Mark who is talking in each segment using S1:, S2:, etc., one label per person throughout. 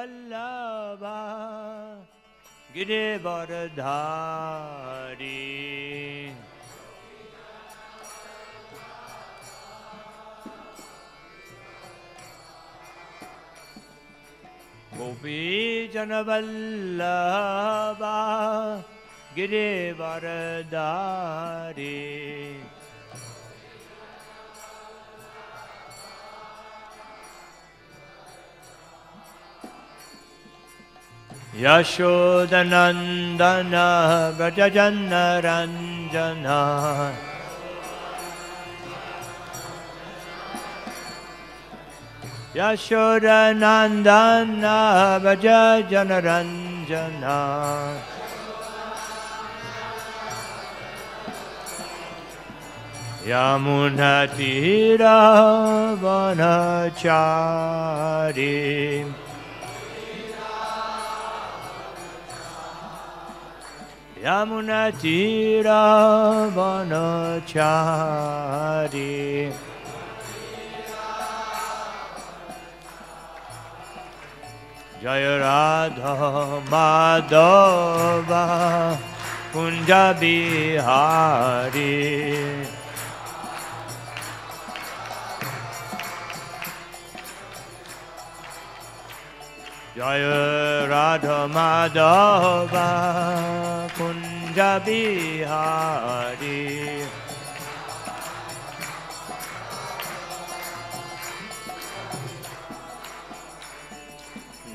S1: Vallabha Girivardhari Gopi Janavallabha Girivardhari Yashodanandana Vrajajana Ranjana Yashodanandana Vrajajana Ranjana Yamunatira Vanachari Yamunatira Vanachari Jaya Radha Madhava Kunja Bihari Jaya Radha Madhava Kunja Bihari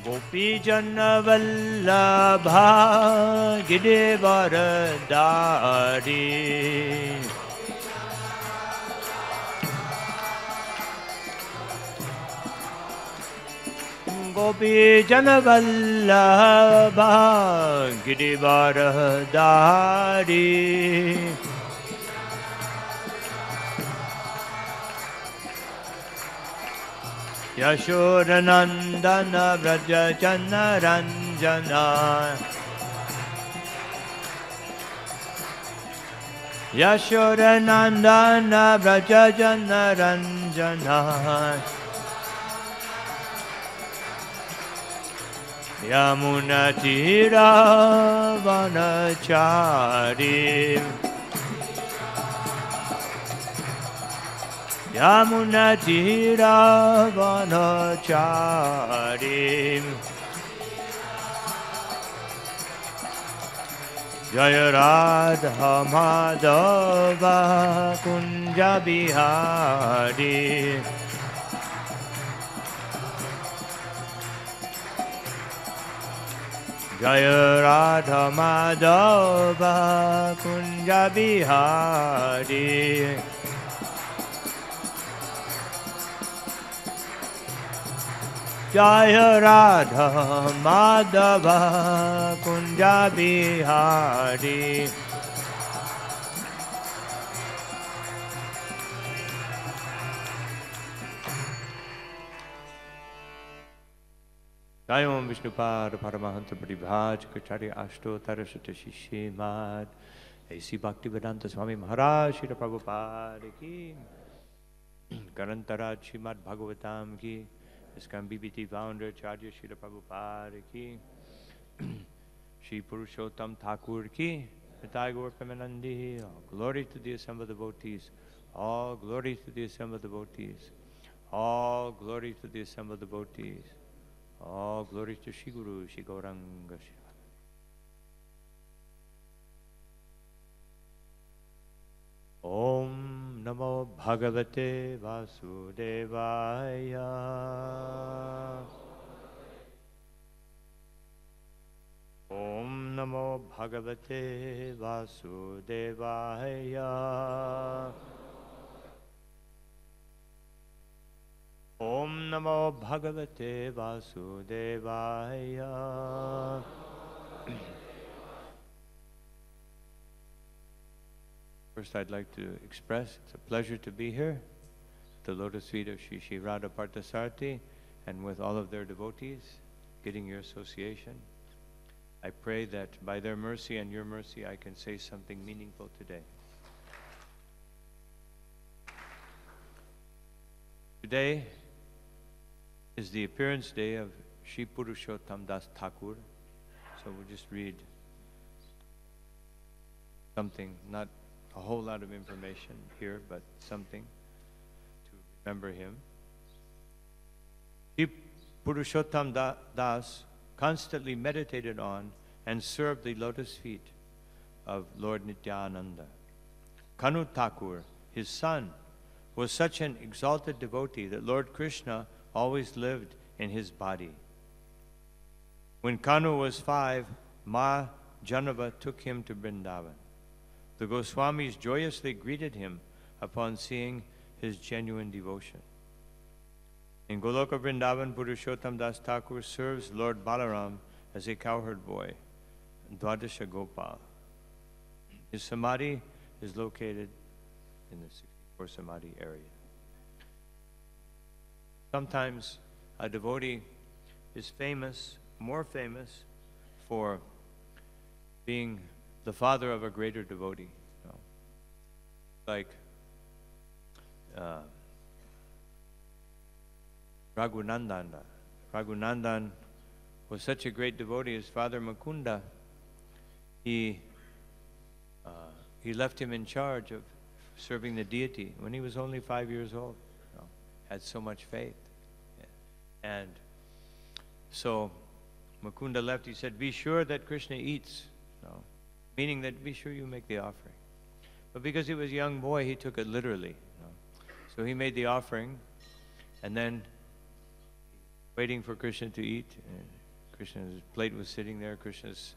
S1: Gopi Jana Vallabha Girivardhari Gopi Jana Vallabha Girivardhari Yashodanandana Vrajajana Ranjana Yashodanandana Vrajajana Ranjana Yamunatira Vanachari Yamunatira Vanachari Jaya Radha Madhava Kunja Bihari Jaya Radha Madhava Kunja Bihari Jaya Radha Madhava Kunja Bihari Jai Om Vishnupad Paramahansa Paribhaj Kacharya Ashto Tarasata Srimad A.C. Bhaktivedanta Swami Maharaj Srila Prabhupada Ki Karantaraj Srimad Bhagavatam Ki ISKCON BBT founder Charya Srila Prabhupada Ki Shri Purushottam Thakur Ki Nitai Gaur Premanandi. All glory to the assembled devotees. All glory to the assembled devotees. All glory to the assembled devotees. All glory to Shri Guru Shri Gauranga Shiva. Om Namo Bhagavate Vasudevaya. Om Namo Bhagavate Vasudevaya. Om Namo Bhagavate Vasudevaya. First, I'd like to express it's a pleasure to be here, the lotus feet of Shri Shri Radha Parthasarthi, and with all of their devotees, getting your association. I pray that by their mercy and your mercy, I can say something meaningful today. Today is the appearance day of Shri Purushottam Das Thakur. So we'll just read something, not a whole lot of information here, but something to remember him. Shri Purushottam Das constantly meditated on and served the lotus feet of Lord Nityananda. Kanu Thakur, his son, was such an exalted devotee that Lord Krishna always lived in his body. When Kanu was 5, Ma Janava took him to Vrindavan. The Goswamis joyously greeted him upon seeing his genuine devotion. In Goloka Vrindavan, Purushottam Das Thakur serves Lord Balaram as a cowherd boy, Dwadasha Gopal. His samadhi is located in the 64 samadhi area. Sometimes a devotee is famous, more famous, for being the father of a greater devotee. You know? Like Raghunandan. Raghunandan was such a great devotee. His father Mukunda, he left him in charge of serving the deity when he was only 5 years old. You know, had so much faith. Yeah. And so Mukunda left. He said, be sure that Krishna eats. You know, meaning that be sure you make the offering. But because he was a young boy, he took it literally. You know. So he made the offering, and then waiting for Krishna to eat. And Krishna's plate was sitting there. Krishna's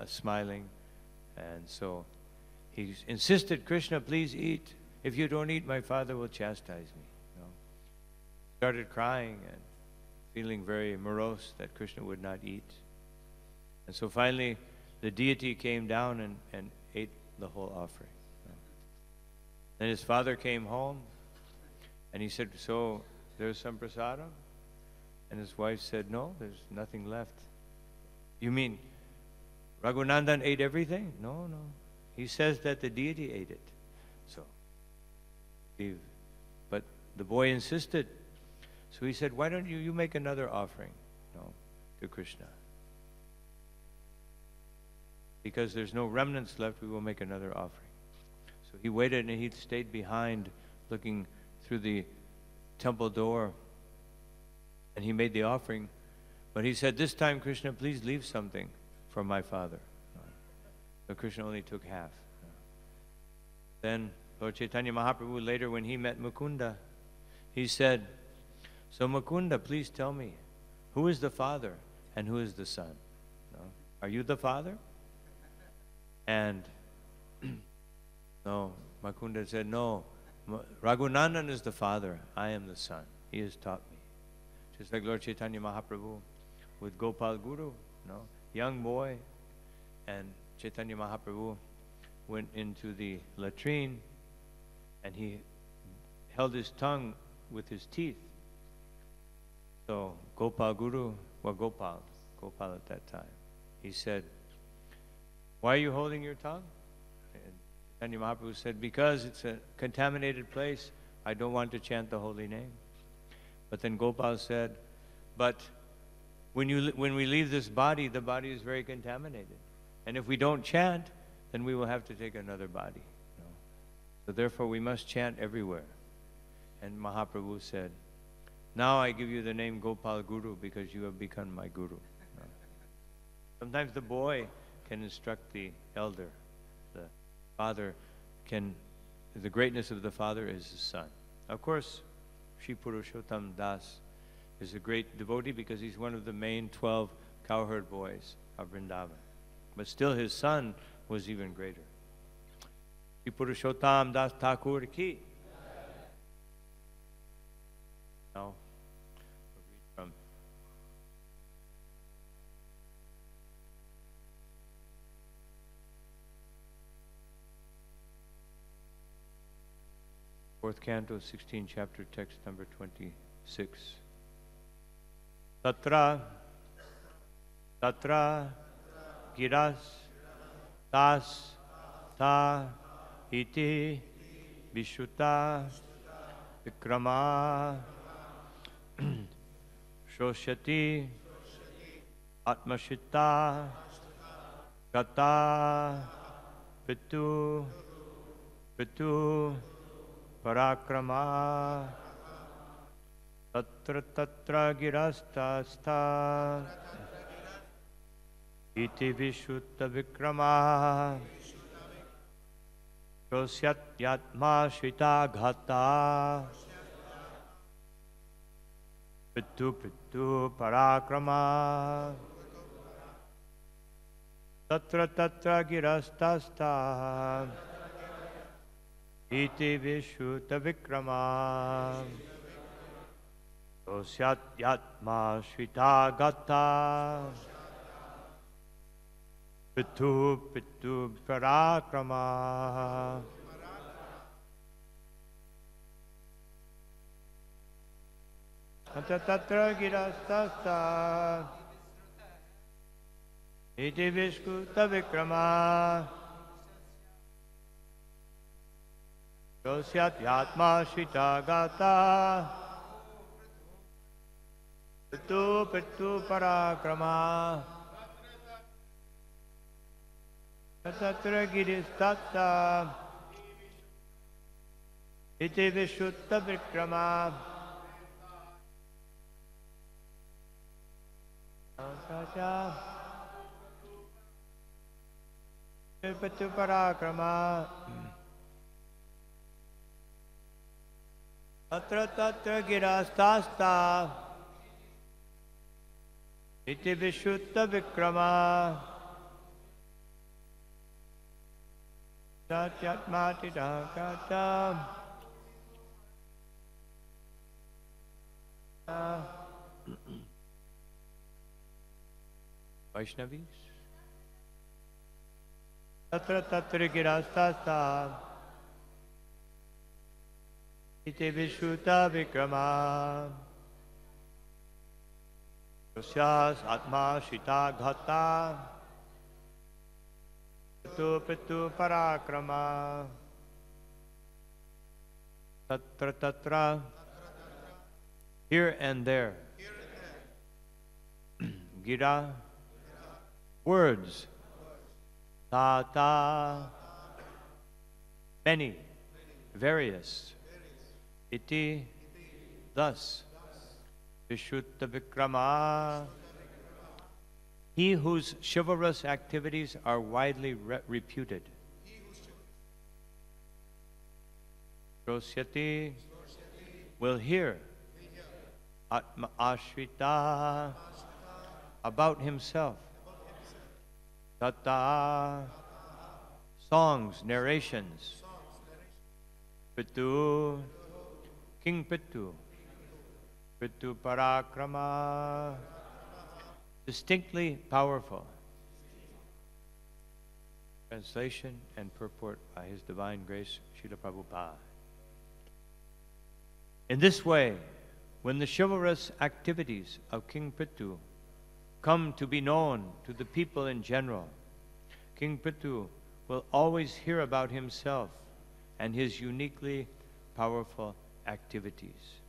S1: smiling. And so he insisted, Krishna, please eat. If you don't eat, my father will chastise me. You know. Started crying and feeling very morose that Krishna would not eat. And so finally, the deity came down and ate the whole offering. You know. Then his father came home, and he said, so there's some prasadam? And his wife said, no, there's nothing left. You mean Raghunandan ate everything? No, no. He says that the deity ate it. So, but the boy insisted. So he said, why don't you make another offering, you know, to Krishna? Because there's no remnants left, we will make another offering. So he waited, and he stayed behind looking through the temple door, and he made the offering. But he said, this time, Krishna, please leave something for my father. So Krishna only took half. Then Lord Chaitanya Mahaprabhu, later when he met Mukunda, he said, so Mukunda, please tell me, who is the father and who is the son? No? Are you the father? And no, Mukunda said, no, Raghunandan is the father, I am the son. He has taught me. Just like Lord Chaitanya Mahaprabhu with Gopal Guru, no, young boy, and Chaitanya Mahaprabhu went into the latrine and he held his tongue with his teeth. So Gopal Guru, well Gopal at that time, he said, why are you holding your tongue? And Chaitanya Mahaprabhu said, because it's a contaminated place, I don't want to chant the holy name. But then Gopal said, but when we leave this body, the body is very contaminated. And if we don't chant, then we will have to take another body. You know? So therefore we must chant everywhere. And Mahaprabhu said, now I give you the name Gopal Guru because you have become my Guru. You know? Sometimes the boy can instruct the elder. The father can, the greatness of the father is the son. Of course, Shri Purushottam Das is a great devotee because he's one of the main 12 cowherd boys of Vrindavan. But still his son was even greater. Shri Purushottam Das Thakur ki. Now, we'll read from fourth canto, 16th chapter, text number 26. Tatra giras tas ta iti vishuta vikrama shoshati Atmashita Gata Pitu Pitu Parakrama Tatra Tatra Girastasta Iti Vishutta Vikrama Prosyat Yatma Shvita Ghata Pitu Pitu Parakrama Tatra Tatra Girastasta Iti Vishutta Vikrama Prosyat Yatma Shvita Ghata Pitu Pitu Parakrama Tatra Tatra Girastasta Iti Vishkuta Vikrama Prosyat Yatma Shita Gata Pitu Pitu Parakrama Tatra Giristata Iti Vishutta Vikrama Pitu Parakrama Tatra Tatra Girastasta Iti Vishutta Vikrama Satyatmati Dakata Vaishnavis Tatra Tatra Girastasta Iti Vishutta Vikrama Prasyas Atma Shita Ghata Pitu Pitu Parakrama Tatra Tatra Here and there Gira Words Tata Many Various Iti Thus Vishutta Vikrama He whose chivalrous activities are widely reputed. Prosyati will hear Atma Ashrita about himself. Tata songs, narrations. Pitu King Pitu Pitu Parakrama distinctly powerful. Translation and purport by His Divine Grace, Srila Prabhupada. In this way, when the chivalrous activities of King Pitu come to be known to the people in general, King Pitu will always hear about himself and his uniquely powerful activities.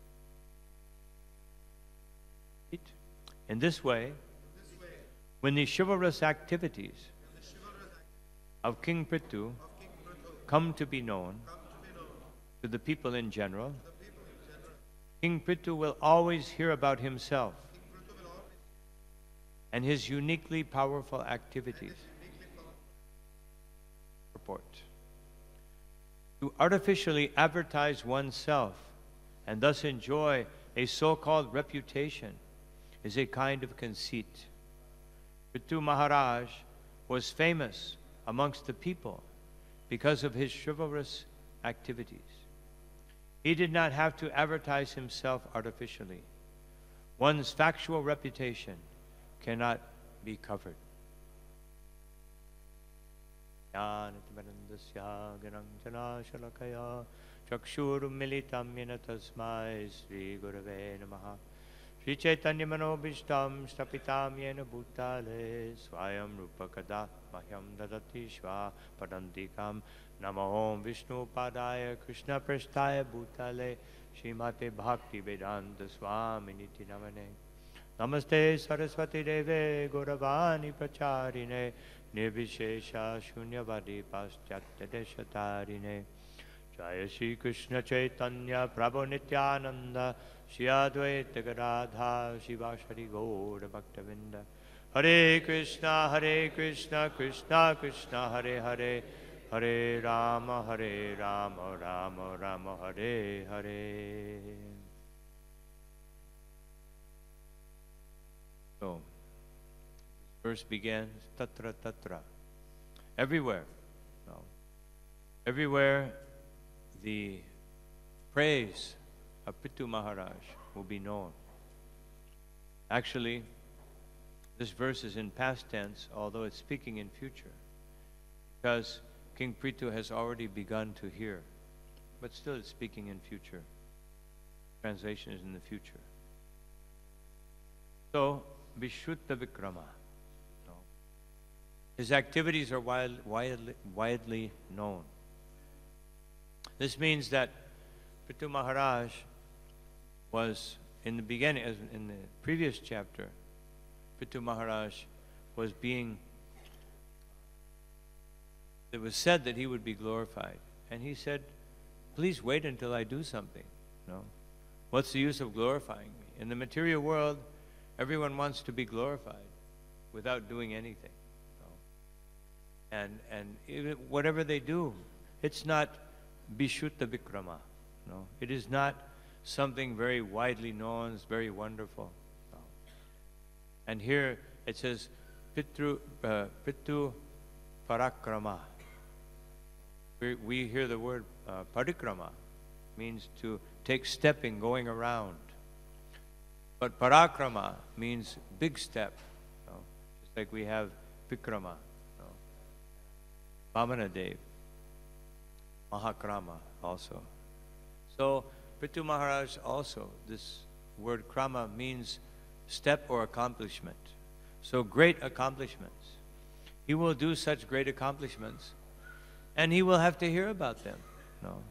S1: In this way, when the chivalrous activities of King Pitu come to be known to the people in general, King Pitu will always hear about himself and his uniquely powerful activities. Report. To artificially advertise oneself and thus enjoy a so-called reputation is a kind of conceit. Pitu Maharaj was famous amongst the people because of his chivalrous activities. He did not have to advertise himself artificially. One's factual reputation cannot be covered. Shri Chaitanya Manobhishtam Stapitam Yena Bhutale Swayam Rupa Kada Mahyam Dadati Shva Padantikam Namo Om Vishnu Padaya Krishna Prasthaya Bhutale Srimate Bhakti Vedanta Swami Niti Namane Namaste Saraswati Deve Gauravani Pracharine Nirvishesha Shunyavadi Paschatya Deshatarine Jaya Shri Krishna Chaitanya Prabhu Nityananda Shri Advaita Gadadha Shivashari Gaura Bhaktavinda Hare Krishna Krishna Krishna Hare Hare Hare Rama Rama Rama Hare Hare. So, this verse begins, Tatra Tatra. Everywhere. No. Everywhere the praise of Prithu Maharaj will be known. Actually, this verse is in past tense, although it's speaking in future, because King Prithu has already begun to hear, but still it's speaking in future. Translation is in the future. So, Vishuddha Vikrama. No. His activities are widely known. This means that Prithu Maharaj was, in the beginning, as in the previous chapter, Prithu Maharaj was being, it was said that he would be glorified. And he said, please wait until I do something. No? What's the use of glorifying me? In the material world, everyone wants to be glorified without doing anything. No? And even whatever they do, it's not Vishuddha Vikrama. No? It is not something very widely known, it's very wonderful. No? And here it says, Pitru Parakrama. We hear the word parikrama, means to take stepping, going around. But parakrama means big step, you know, just like we have Vikrama, you know, Vamanadev, Mahakrama also. So Prithu Maharaj also, this word krama means step or accomplishment. So great accomplishments. He will do such great accomplishments, and he will have to hear about them. No?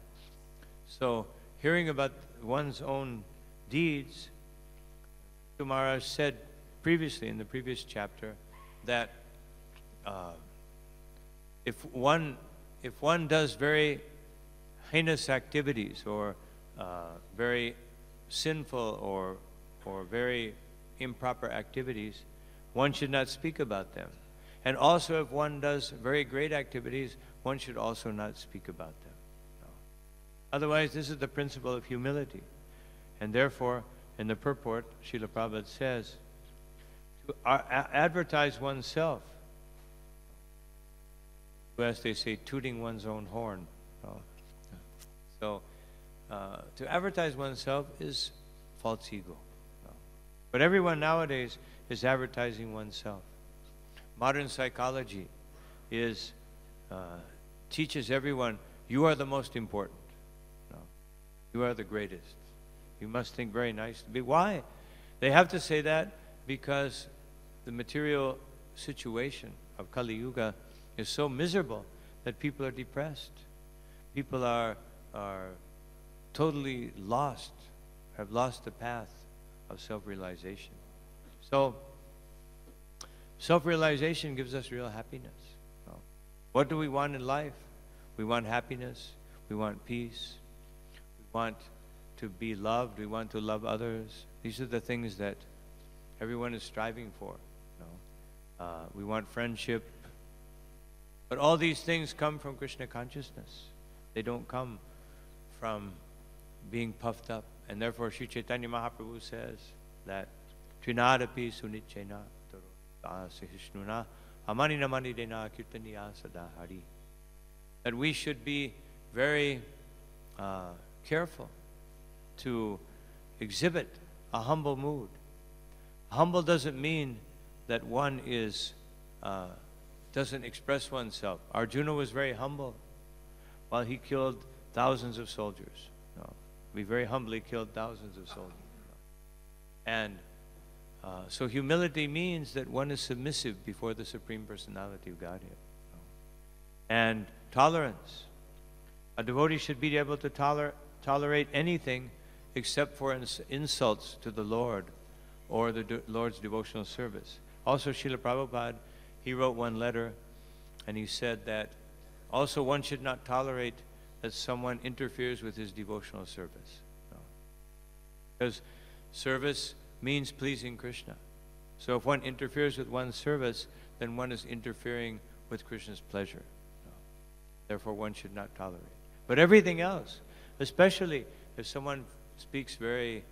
S1: So hearing about one's own deeds, Maharaj said previously in the previous chapter that if one does very heinous activities or very sinful or very improper activities, one should not speak about them. And also if one does very great activities, one should also not speak about them. No. Otherwise, this is the principle of humility. And therefore, in the purport, Srila Prabhupada says, to advertise oneself, as they say, tooting one's own horn. No. So, to advertise oneself is false ego. No. But everyone nowadays is advertising oneself. Modern psychology teaches everyone, you are the most important. No. You are the greatest. You must think very nicely. Why? They have to say that because the material situation of Kali Yuga is so miserable that people are depressed. People are totally lost, have lost the path of self-realization. So, self-realization gives us real happiness. No. What do we want in life? We want happiness. We want peace. We want to be loved. We want to love others. These are the things that everyone is striving for. No. We want friendship. But all these things come from Krishna consciousness. They don't come from being puffed up. And therefore, Sri Chaitanya Mahaprabhu says that Trinadapi sunichena sahishnuna amanina manidena kirtaniya sadahari. That we should be very careful to exhibit a humble mood. Humble doesn't mean that one is doesn't express oneself. Arjuna was very humble while he killed thousands of soldiers. No, he very humbly killed thousands of soldiers. And so humility means that one is submissive before the Supreme Personality of Godhead. No. And tolerance. A devotee should be able to tolerate anything except for insults to the Lord or the Lord's devotional service. Also, Srila Prabhupada, he wrote one letter, and he said that also one should not tolerate that someone interferes with his devotional service. No. Because service means pleasing Krishna. So if one interferes with one's service, then one is interfering with Krishna's pleasure. No. Therefore, one should not tolerate. But everything else, especially if someone speaks very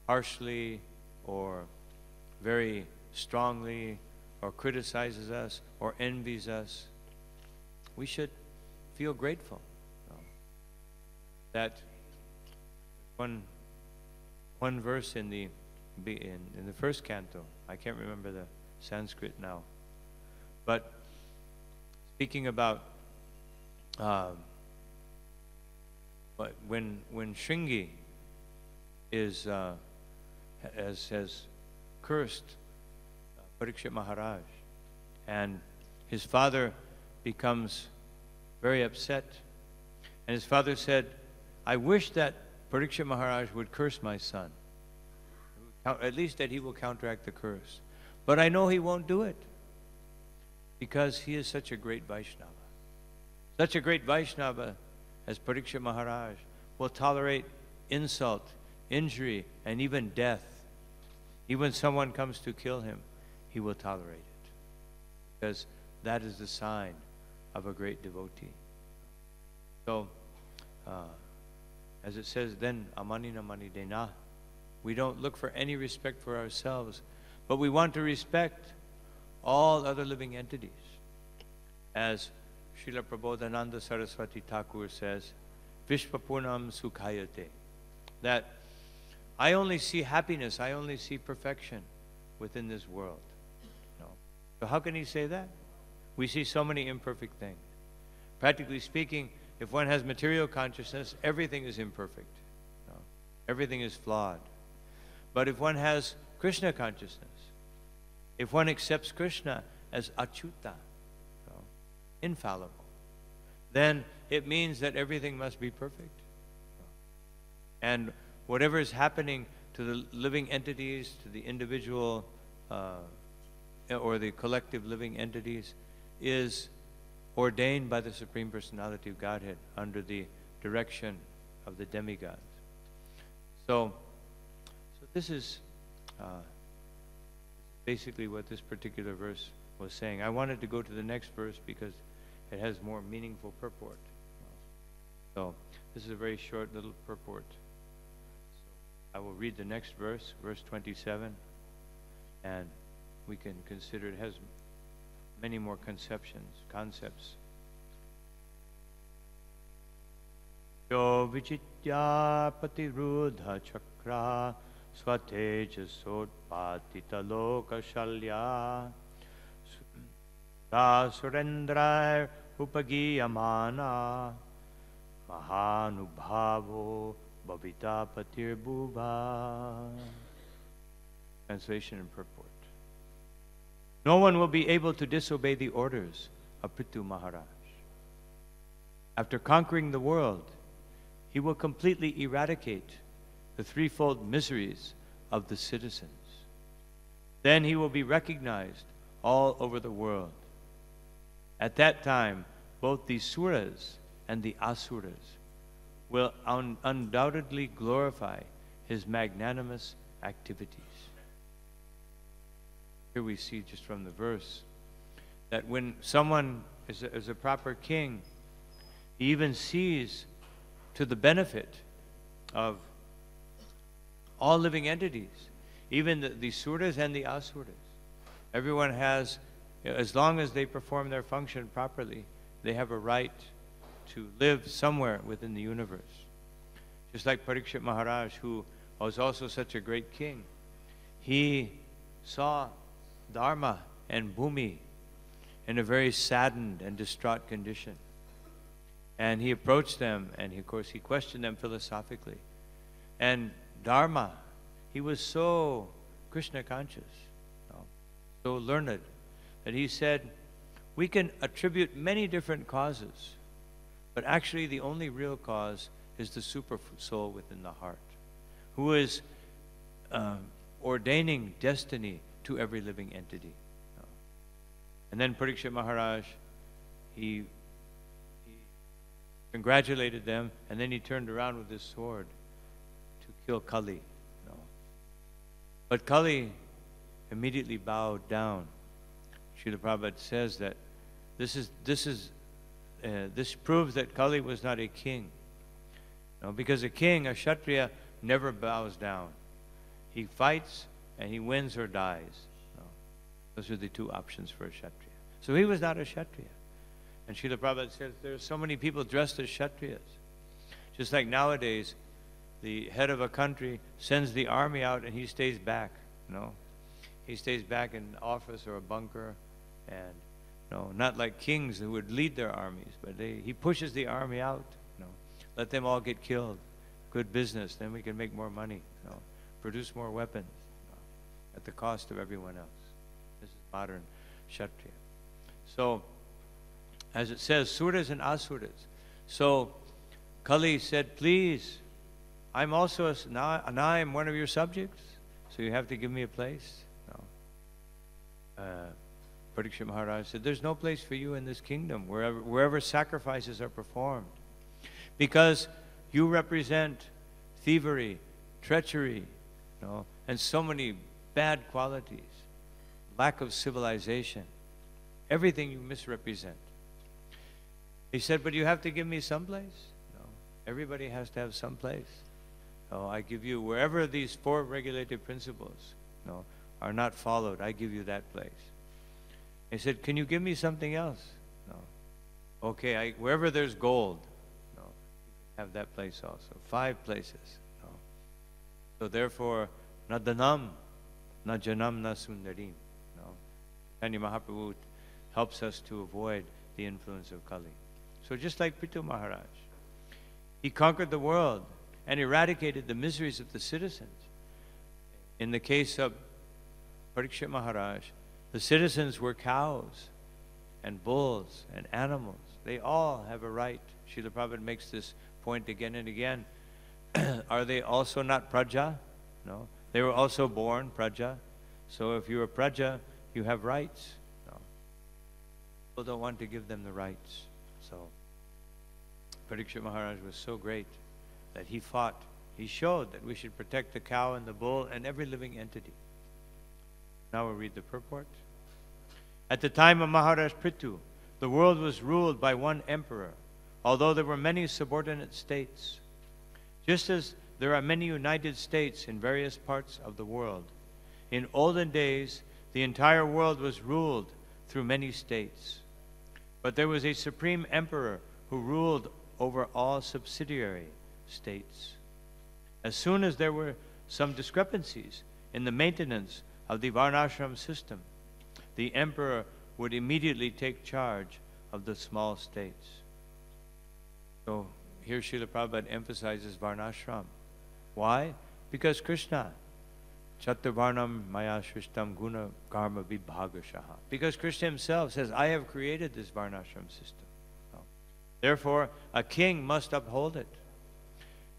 S1: harshly or very strongly or criticizes us or envies us, we should feel grateful. That one verse in the first canto, I can't remember the Sanskrit now, but speaking about when Shringi has cursed Parikshit Maharaj, and his father becomes very upset, and his father said, I wish that Parikshit Maharaj would curse my son, at least that he will counteract the curse. But I know he won't do it, because he is such a great Vaishnava. Such a great Vaishnava as Parikshit Maharaj will tolerate insult, injury, and even death. Even when someone comes to kill him, he will tolerate it, because that is the sign of a great devotee. So, as it says, then amanina manidena, we don't look for any respect for ourselves, but we want to respect all other living entities. As Srila Prabodhananda Saraswati Thakur says, Vishvapunam Sukhayate, that I only see happiness, I only see perfection within this world. No. So how can he say that? We see so many imperfect things. Practically speaking, if one has material consciousness, everything is imperfect. No. Everything is flawed. But if one has Krishna consciousness, if one accepts Krishna as achyuta, infallible, then it means that everything must be perfect. And whatever is happening to the living entities, to the individual or the collective living entities, is ordained by the Supreme Personality of Godhead under the direction of the demigods. So this is basically what this particular verse was saying. I wanted to go to the next verse because it has more meaningful purport. So this is a very short little purport. So I will read the next verse, verse 27, and we can consider it has many more concepts. Yo vichitya patirudha chakra swatejasotpatita lokashalya sa surendra upagiyamana mahanubhavo bhavita patir bhuva. Translation and purport. No one will be able to disobey the orders of Prithu Maharaj. After conquering the world, he will completely eradicate the threefold miseries of the citizens. Then he will be recognized all over the world. At that time, both the Suras and the Asuras will undoubtedly glorify his magnanimous activities. Here we see just from the verse that when someone is a proper king, he even sees to the benefit of all living entities, even the Suras and the Asuras. Everyone has, as long as they perform their function properly, they have a right to live somewhere within the universe. Just like Parikshit Maharaj, who was also such a great king, he saw Dharma and Bhumi in a very saddened and distraught condition. And he approached them, and of course he questioned them philosophically. And Dharma, he was so Krishna conscious, so learned, that he said, we can attribute many different causes, but actually the only real cause is the super soul within the heart, who is ordaining destiny to every living entity. And then Parikshit Maharaj, he congratulated them, and then he turned around with his sword to kill Kali. But Kali immediately bowed down. Srila Prabhupada says that this proves that Kali was not a king. Because a king, a Kshatriya, never bows down. He fights and he wins or dies. Those are the two options for a Kshatriya. So he was not a Kshatriya. And Srila Prabhupada says there are so many people dressed as Kshatriyas. Just like nowadays, the head of a country sends the army out and he stays back. He stays back in an office or a bunker, and not like kings who would lead their armies, but he pushes the army out. Let them all get killed. Good business. Then we can make more money. Produce more weapons at the cost of everyone else. This is modern Kshatriya. So, as it says, Suras and Asuras. So, Kali said, please, I'm also, now I'm one of your subjects, so you have to give me a place. Parikshit Maharaj said, there's no place for you in this kingdom, wherever sacrifices are performed. Because you represent thievery, treachery, and so many bad qualities, lack of civilization, everything you misrepresent. He said, but you have to give me some place. Everybody has to have some place. So I give you, wherever these 4 regulative principles are not followed, I give you that place. He said, can you give me something else? No. Okay, wherever there's gold, have that place also. 5 places. So therefore, na danam, na janam, na sundarim. Chaitanya Mahaprabhu helps us to avoid the influence of Kali. So just like Prithu Maharaj, he conquered the world and eradicated the miseries of the citizens. In the case of Parikshit Maharaj, the citizens were cows and bulls and animals. They all have a right. Srila Prabhupada makes this point again and again. Are they also not praja? No. They were also born praja. So if you're a praja, you have rights. No. People don't want to give them the rights. So Parikshit Maharaj was so great that he fought. He showed that we should protect the cow and the bull and every living entity. Now we'll read the purport. At the time of Maharaj Prithu, the world was ruled by one emperor, although there were many subordinate states. Just as there are many united states in various parts of the world, in olden days, the entire world was ruled through many states. But there was a supreme emperor who ruled over all subsidiary states. As soon as there were some discrepancies in the maintenance of the Varnashram system, the emperor would immediately take charge of the small states. So here Srila Prabhupada emphasizes Varnashram. Why? Because Krishna, Chaturvarnam Maya Shrishtam Guna Karma Vibhagashaha. Because Krishna himself says, I have created this Varnashram system. Therefore, a king must uphold it.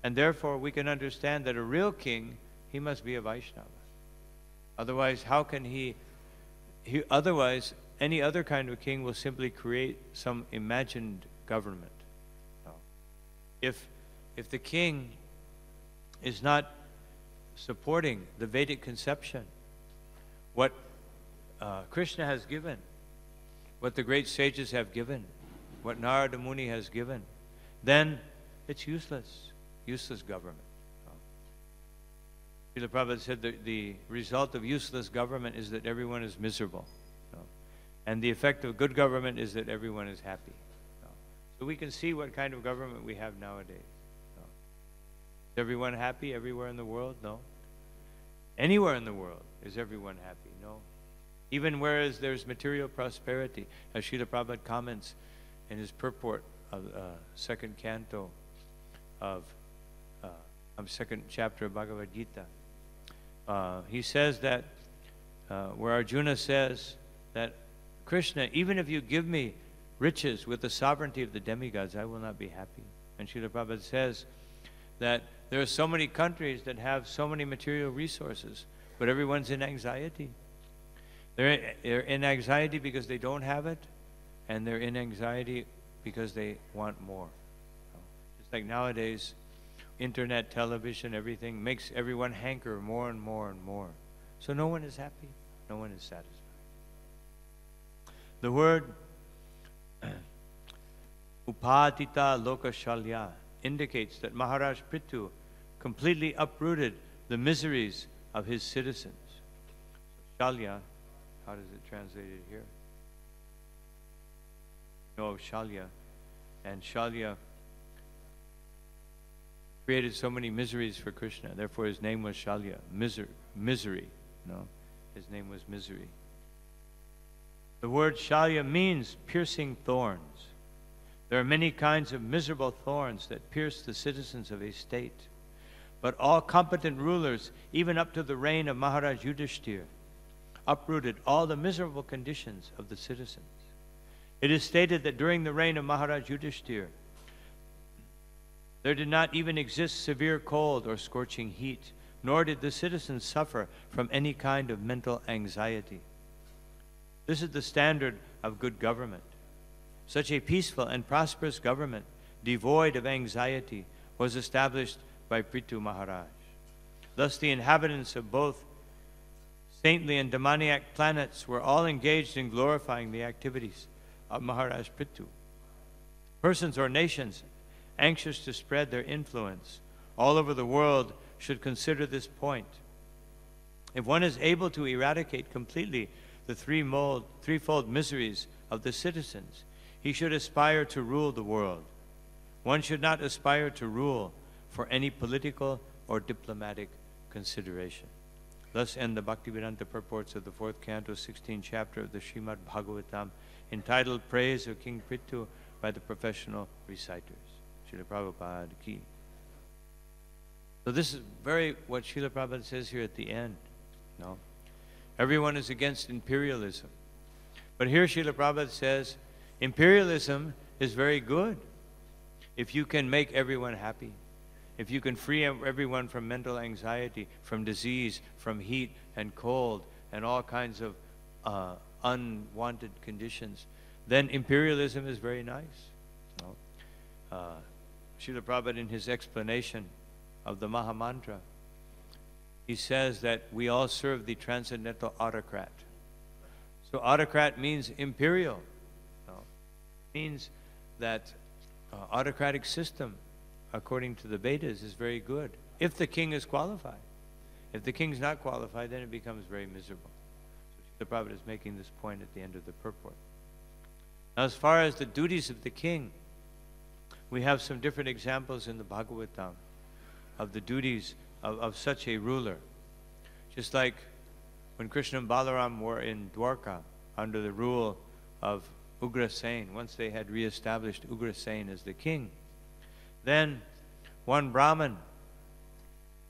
S1: And therefore, we can understand that a real king, he must be a Vaishnava. Otherwise, how can otherwise, any other kind of king will simply create some imagined government. If the king is not supporting the Vedic conception, what Krishna has given, what the great sages have given, what Narada Muni has given, then it's useless government. Srila Prabhupada said that the result of useless government is that everyone is miserable. And the effect of good government is that everyone is happy. So we can see what kind of government we have nowadays. Is everyone happy everywhere in the world? No. Anywhere in the world is everyone happy? No. Even whereas there's material prosperity, as Srila Prabhupada comments in his purport of second canto of second chapter of Bhagavad Gita. He says that, where Arjuna says that Krishna, even if you give me riches with the sovereignty of the demigods, I will not be happy. And Srila Prabhupada says that there are so many countries that have so many material resources, but everyone's in anxiety. They're in anxiety because they don't have it, and they're in anxiety because they want more. Just like nowadays, internet, television, everything makes everyone hanker more and more and more. So no one is happy, no one is satisfied. The word Upatita Lokashalya indicates that Maharaj Prithu completely uprooted the miseries of his citizens. Shalya, how does it translate it here? No, Shalya. And Shalya created so many miseries for Krishna. Therefore his name was Shalya, misery. No, his name was misery. The word Shalya means piercing thorns. There are many kinds of miserable thorns that pierce the citizens of a state. But all competent rulers, even up to the reign of Maharaj Yudhishthira, uprooted all the miserable conditions of the citizens. It is stated that during the reign of Maharaj Yudhishthira, there did not even exist severe cold or scorching heat, nor did the citizens suffer from any kind of mental anxiety. This is the standard of good government. Such a peaceful and prosperous government, devoid of anxiety, was established by Prithu Maharaj. Thus the inhabitants of both saintly and demoniac planets were all engaged in glorifying the activities of Maharaj Prithu. Persons or nations anxious to spread their influence all over the world should consider this point. If one is able to eradicate completely the threefold miseries of the citizens, he should aspire to rule the world. One should not aspire to rule for any political or diplomatic consideration. Thus end the Bhaktivedanta purports of the 4th canto, 16th chapter of the Srimad Bhagavatam, entitled Praise of King Prithu by the professional reciters. Srila Prabhupada ki. So this is what Srila Prabhupada says here at the end. No? Everyone is against imperialism. But here Srila Prabhupada says, imperialism is very good if you can make everyone happy, if you can free everyone from mental anxiety, from disease, from heat and cold, and all kinds of unwanted conditions, then imperialism is very nice. No? Srila Prabhupada, in his explanation of the Maha Mantra, he says that we all serve the transcendental autocrat. So autocrat means imperial. No? It means that autocratic system, according to the Vedas, is very good if the king is qualified. If the king's not qualified, then it becomes very miserable. So Srila Prabhupada is making this point at the end of the purport. Now, as far as the duties of the king, we have some different examples in the Bhagavatam of the duties of such a ruler. Just like when Krishna and Balaram were in Dwarka under the rule of Ugrasen, once they had reestablished Ugrasen as the king, then one Brahmin,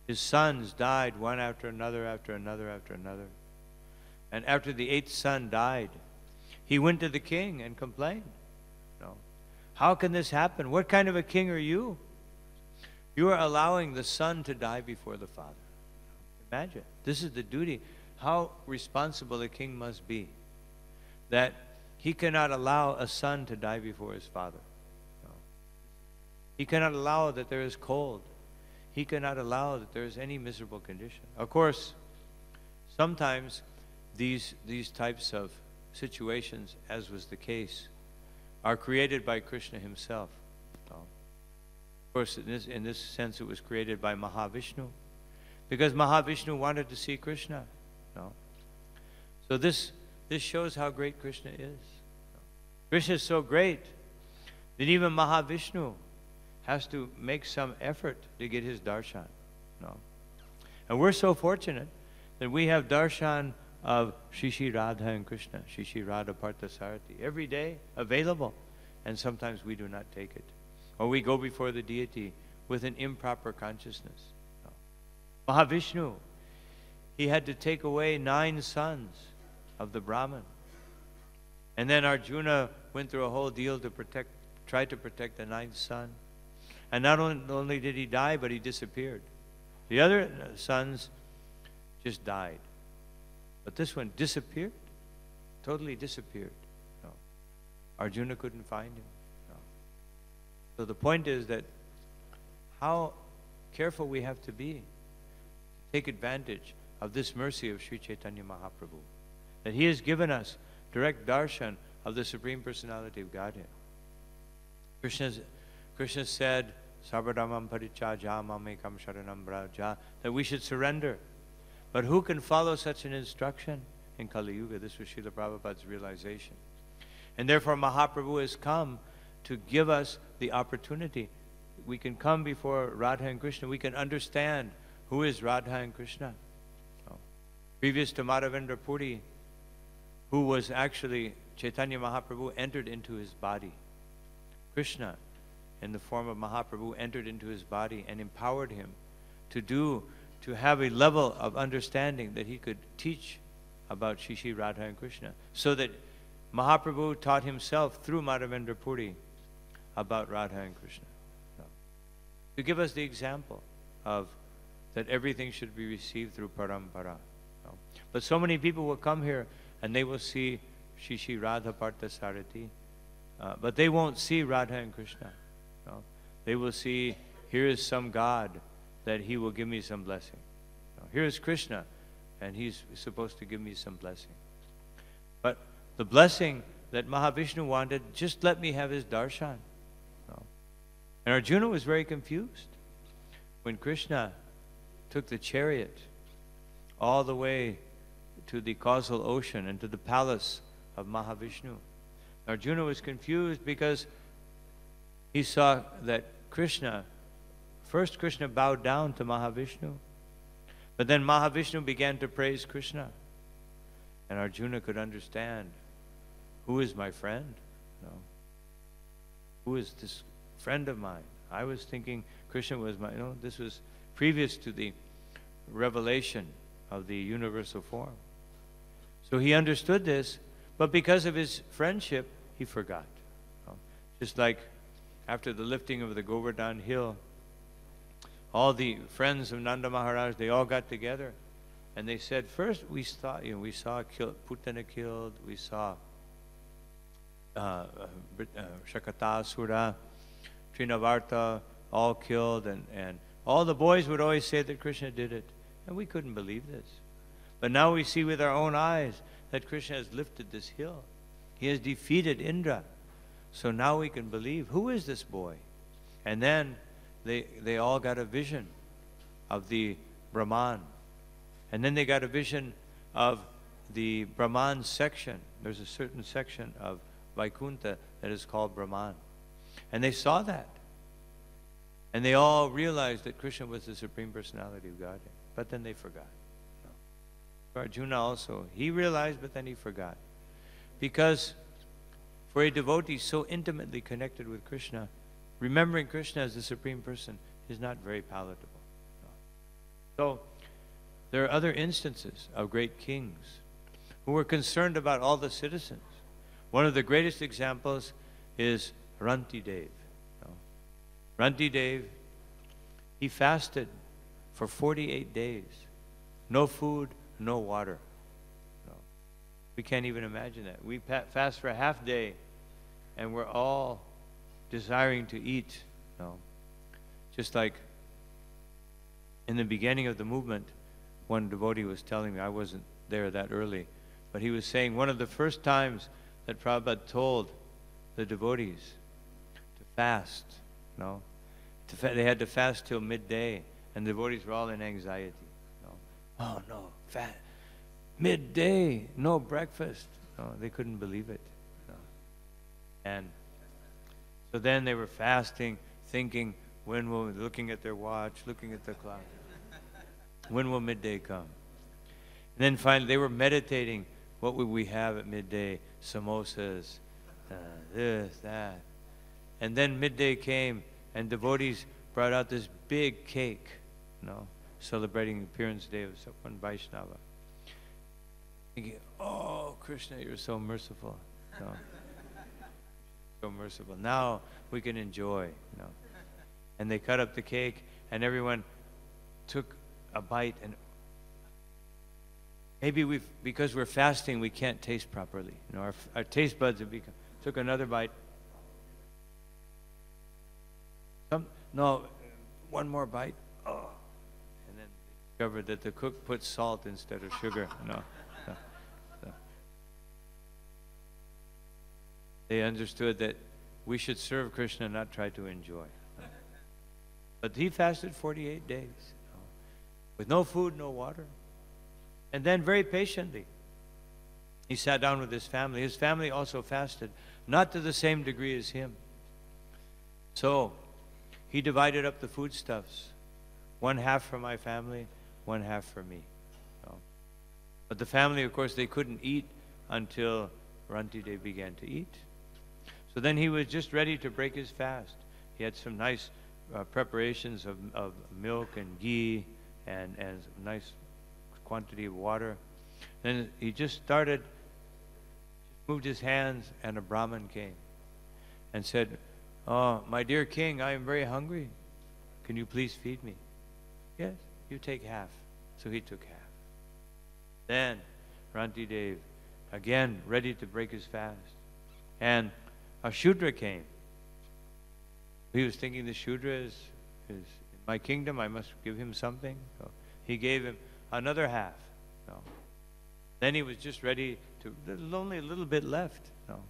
S1: his sons died one after another, after another, after another. And after the 8th son died, he went to the king and complained. No. How can this happen? What kind of a king are you? You are allowing the son to die before the father. Imagine. This is the duty. How responsible a king must be. That he cannot allow a son to die before his father. No. He cannot allow that there is cold. He cannot allow that there is any miserable condition. Of course, sometimes these types of situations, as was the case, are created by Krishna himself. No. Of course, in this sense, it was created by Mahavishnu, because Mahavishnu wanted to see Krishna. No. So this shows how great Krishna is. No. Krishna is so great that even Mahavishnu has to make some effort to get his darshan. No. And we're so fortunate that we have darshan of Shri Radha and Krishna, Shri Radha Parthasarathi, every day available, and sometimes we do not take it. Or we go before the deity with an improper consciousness. No. Mahavishnu, he had to take away 9 sons of the Brahman. And then Arjuna went through a whole deal to try to protect the 9th son. And not only did he die, but he disappeared. The other sons just died. But this one disappeared, totally disappeared. No. Arjuna couldn't find him. No. So the point is that how careful we have to be to take advantage of this mercy of Sri Chaitanya Mahaprabhu. That he has given us direct darshan of the Supreme Personality of Godhead. Krishna said, Sarvadhamam parichaja mamekam sharanam braja, that we should surrender. But who can follow such an instruction in Kali Yuga? This was Srila Prabhupada's realization. And therefore Mahaprabhu has come to give us the opportunity. We can come before Radha and Krishna. We can understand who is Radha and Krishna. Previous to Madhavendra Puri, who was actually Chaitanya Mahaprabhu, entered into his body. Krishna, in the form of Mahaprabhu, entered into his body and empowered him to have a level of understanding that he could teach about Shri Radha and Krishna. So that Mahaprabhu taught himself through Madhavendra Puri about Radha and Krishna. To give us the example of that everything should be received through parampara. But so many people will come here and they will see Shri Radha Parthasarati, but they won't see Radha and Krishna. They will see, here is some God that he will give me some blessing. Here is Krishna, and he's supposed to give me some blessing. But the blessing that Mahavishnu wanted, just let me have his darshan. And Arjuna was very confused when Krishna took the chariot all the way to the causal ocean and to the palace of Mahavishnu. Arjuna was confused because he saw that first Krishna bowed down to Mahavishnu, but then Mahavishnu began to praise Krishna. And Arjuna could understand, who is my friend? Who is this friend of mine? I was thinking Krishna was this was previous to the revelation of the universal form. So he understood this, but because of his friendship, he forgot. Just like after the lifting of the Govardhan hill, all the friends of Nanda Maharaj, they all got together and they said, first we saw Putana killed, we saw Shakatasura, Trinavarta all killed, and all the boys would always say that Krishna did it. And we couldn't believe this. But now we see with our own eyes that Krishna has lifted this hill. He has defeated Indra. So now we can believe, who is this boy? And then they all got a vision of the Brahman. And then they got a vision of the Brahman section. There's a certain section of Vaikuntha that is called Brahman. And they saw that. And they all realized that Krishna was the Supreme Personality of Godhead. But then they forgot. Arjuna also, he realized, but then he forgot. Because for a devotee so intimately connected with Krishna, remembering Krishna as the Supreme Person is not very palatable. So there are other instances of great kings who were concerned about all the citizens. One of the greatest examples is Rantidev. Rantidev, he fasted for 48 days. No food, no water. We can't even imagine that. We fast for a half day and we're all desiring to eat. Just like in the beginning of the movement, one devotee was telling me, I wasn't there that early, but he was saying one of the first times that Prabhupada told the devotees to fast, they had to fast till midday, and the devotees were all in anxiety. Oh no, midday, no breakfast. No, they couldn't believe it. And so then they were fasting, thinking, looking at their watch, looking at the clock. When will midday come? And then finally they were meditating, what would we have at midday? Samosas, this, that. And then midday came, and devotees brought out this big cake, celebrating the appearance day of one Vaishnava. Thinking, oh, Krishna, you're so merciful. So merciful. Now we can enjoy. And they cut up the cake, and everyone took a bite. And maybe because we're fasting, we can't taste properly. You know, our taste buds have took another bite. No, one more bite. Oh. And then they discovered that the cook put salt instead of sugar. No. They understood that we should serve Krishna, not try to enjoy. But he fasted 48 days with no food, no water. And then very patiently, he sat down with his family. His family also fasted, not to the same degree as him. So he divided up the foodstuffs. One half for my family, one half for me. But the family, of course, they couldn't eat until Rantidev began to eat. So then he was just ready to break his fast. He had some nice preparations of milk and ghee and a nice quantity of water. Then he just moved his hands, and a Brahmin came and said, "Oh, my dear king, I am very hungry. Can you please feed me?" "Yes, you take half." So he took half. Then Rantidev, again ready to break his fast, and a Shudra came. He was thinking the Shudra is in my kingdom, I must give him something. So he gave him another half. No. Then he was just ready to, there was only a little bit left. No.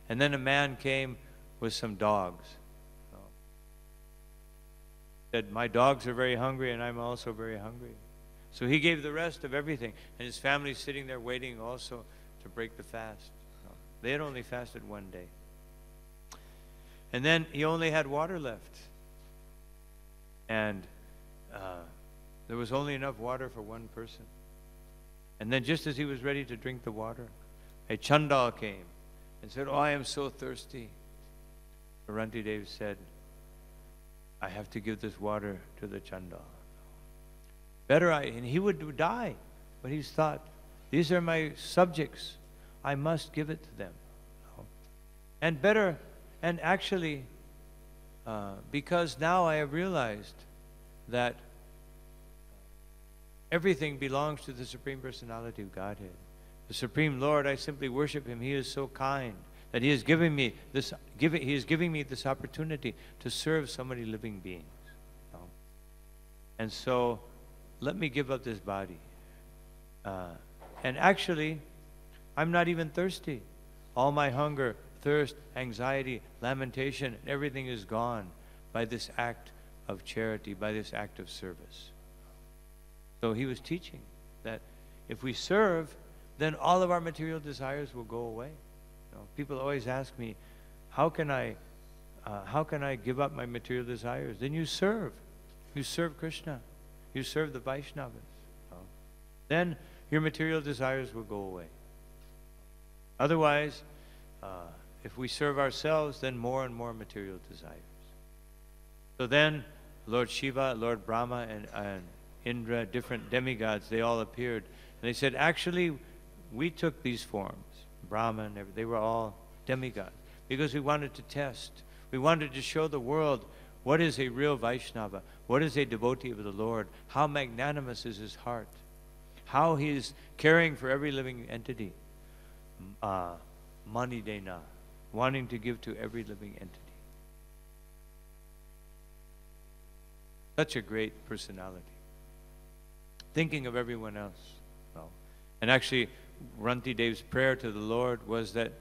S1: And then a man came with some dogs. No. Said, "My dogs are very hungry, and I'm also very hungry." So he gave the rest of everything, and his family sitting there waiting also to break the fast. No. They had only fasted one day. And then he only had water left. And there was only enough water for one person. And then just as he was ready to drink the water, a Chandal came and said, "Oh, I am so thirsty." Rantidev said, "I have to give this water to the Chandal. And he would die. But he thought, these are my subjects. I must give it to them. And better, and actually, because now I have realized that everything belongs to the Supreme Personality of Godhead. The Supreme Lord, I simply worship Him. He is so kind that He is giving me this. He is giving me this opportunity to serve so many living beings. And so, let me give up this body. And actually, I'm not even thirsty. All my hunger, thirst, anxiety, lamentation, everything is gone by this act of charity, by this act of service. So he was teaching that if we serve, then all of our material desires will go away. People always ask me, how can I give up my material desires? Then you serve. You serve Krishna. You serve the Vaishnavas. Then your material desires will go away. Otherwise, if we serve ourselves, then more and more material desires. So then Lord Shiva, Lord Brahma, and Indra, different demigods, they all appeared. And they said, actually, we took these forms, Brahma, they were all demigods, because we wanted to test. We wanted to show the world what is a real Vaishnava, what is a devotee of the Lord, how magnanimous is his heart, how he is caring for every living entity. Manidena, wanting to give to every living entity. Such a great personality. Thinking of everyone else. And actually, Rantidev's prayer to the Lord was that,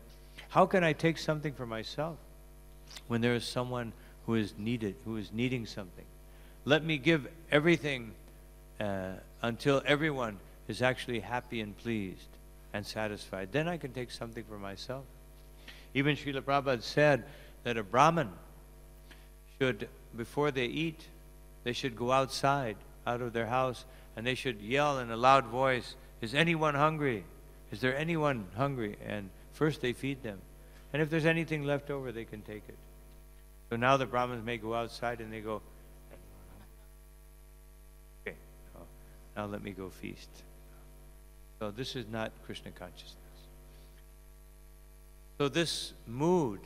S1: how can I take something for myself when there is someone who is needing something? Let me give everything until everyone is actually happy and pleased and satisfied. Then I can take something for myself. Even Srila Prabhupada said that a Brahmin should, before they eat, they should go outside, out of their house, and they should yell in a loud voice, "Is anyone hungry? Is there anyone hungry?" And first they feed them. And if there's anything left over, they can take it. So now the Brahmins may go outside and they go, okay, now let me go feast. So this is not Krishna consciousness. So this mood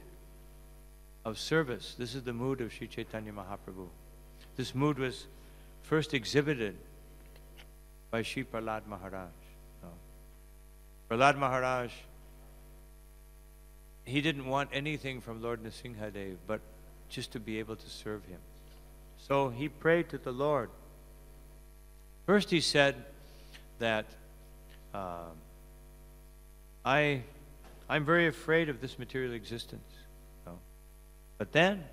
S1: of service, this is the mood of Sri Chaitanya Mahaprabhu. This mood was first exhibited by Shri Prasad Maharaj. Prasad Maharaj, he didn't want anything from Lord Nrsimhadev but just to be able to serve him. So he prayed to the Lord. First he said that I'm very afraid of this material existence. But then,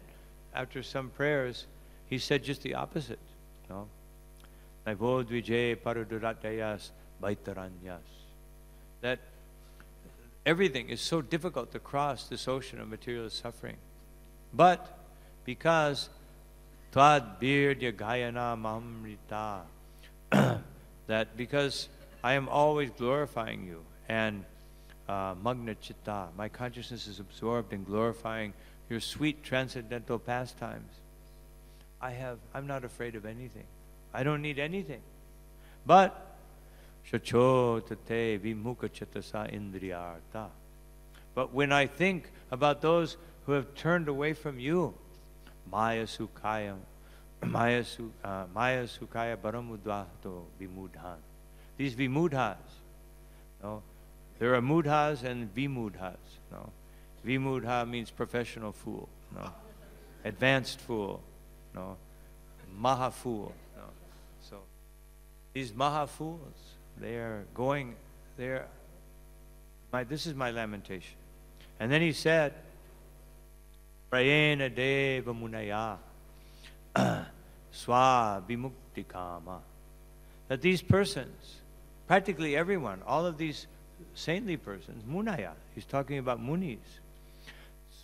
S1: after some prayers, he said just the opposite. That everything is so difficult to cross this ocean of material suffering. But because Tvad Birya Gayana Mamrita, that because I am always glorifying you, and Magna Chitta, my consciousness is absorbed in glorifying your sweet transcendental pastimes, I'm not afraid of anything. I don't need anything. But Shacho tate vimukha chetasa indriyartha. But when I think about those who have turned away from you, Maya Sukaya Baramudvato Vimudhan. These Vimudhas, there are Mudhas and Vimudhas. Vimudha means professional fool, advanced fool, Maha fool. So these Maha fools, they are going there. This is my lamentation. And then he said, Prayena Deva Munaya Swa Vimukti Kama. That these persons, practically everyone, all of these saintly persons, Munaya, he's talking about Munis,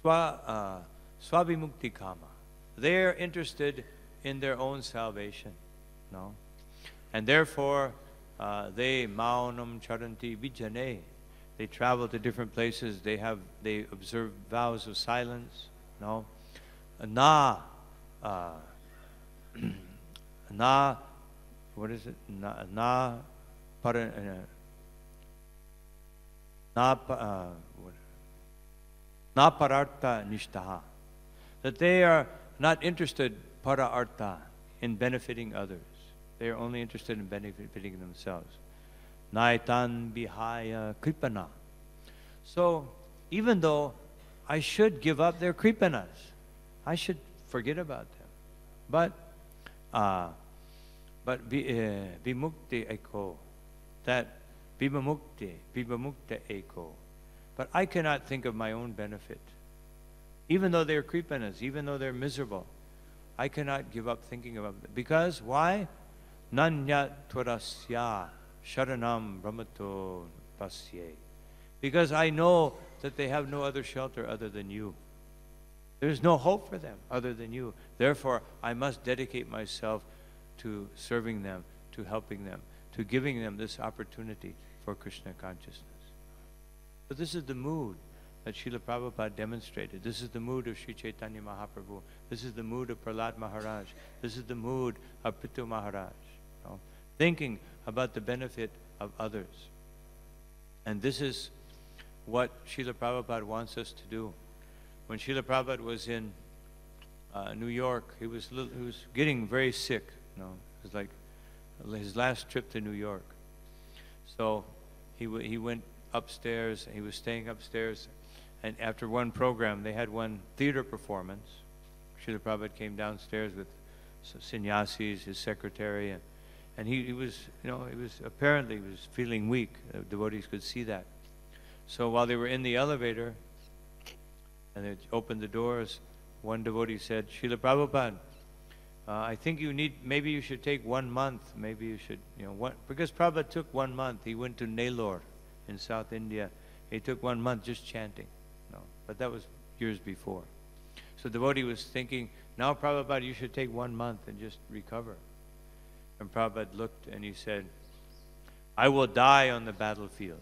S1: Swa Vimukti Kama. They are interested in their own salvation. And therefore, they Maunam Charanti Vijane. They travel to different places. They observe vows of silence. What is it? Na parartha nishtaha. That they are not interested para artha, in benefiting others. They are only interested in benefiting themselves. Naitan bihaya kripana. So, even though I should give up their kripanas, I should forget about them. But vimukti eko, that vimukti eko. But I cannot think of my own benefit. Even though they're kripanas, even though they're miserable, I cannot give up thinking about them. Because, why? Nanyat tvarasya sharanam brahmato pasye. Because I know that they have no other shelter other than you. There's no hope for them other than you. Therefore, I must dedicate myself to serving them, to helping them, to giving them this opportunity for Krishna consciousness. But this is the mood that Srila Prabhupada demonstrated. This is the mood of Sri Chaitanya Mahaprabhu. This is the mood of Prahlad Maharaj. This is the mood of Prithu Maharaj. Thinking about the benefit of others. And this is what Srila Prabhupada wants us to do. When Srila Prabhupada was in New York, he was getting very sick. It was like his last trip to New York. So he went upstairs, and he was staying upstairs. And after one program, they had one theater performance. Srila Prabhupada came downstairs with sannyasis, his secretary, and he was apparently feeling weak. Devotees could see that. So while they were in the elevator, and they opened the doors, one devotee said, Srila Prabhupada, I think maybe you should take 1 month, maybe you should, because Prabhupada took 1 month. He went to Nellore in South India. He took 1 month just chanting. But that was years before. So the devotee was thinking, now Prabhupada, you should take 1 month and just recover. And Prabhupada looked and he said, I will die on the battlefield.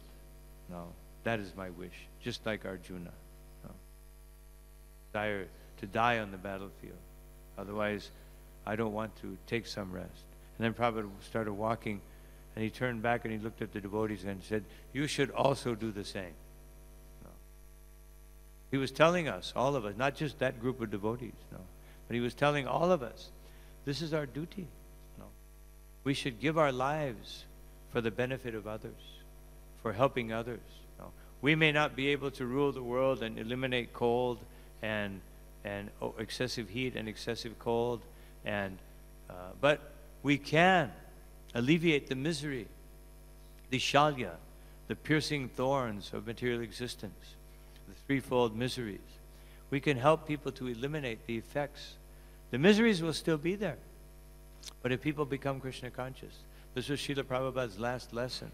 S1: That is my wish, just like Arjuna. Desire to die on the battlefield. Otherwise, I don't want to take some rest. And then Prabhupada started walking, and he turned back and he looked at the devotees and said, you should also do the same. He was telling us, all of us, not just that group of devotees, but he was telling all of us This is our duty. No. We should give our lives for the benefit of others, for helping others. No. We may not be able to rule the world and eliminate cold and excessive heat and excessive cold, but we can alleviate the misery, the shalya, the piercing thorns of material existence, the threefold miseries. We can help people to eliminate the effects. The miseries will still be there, but if people become Krishna conscious. This was Srila Prabhupada's last lesson.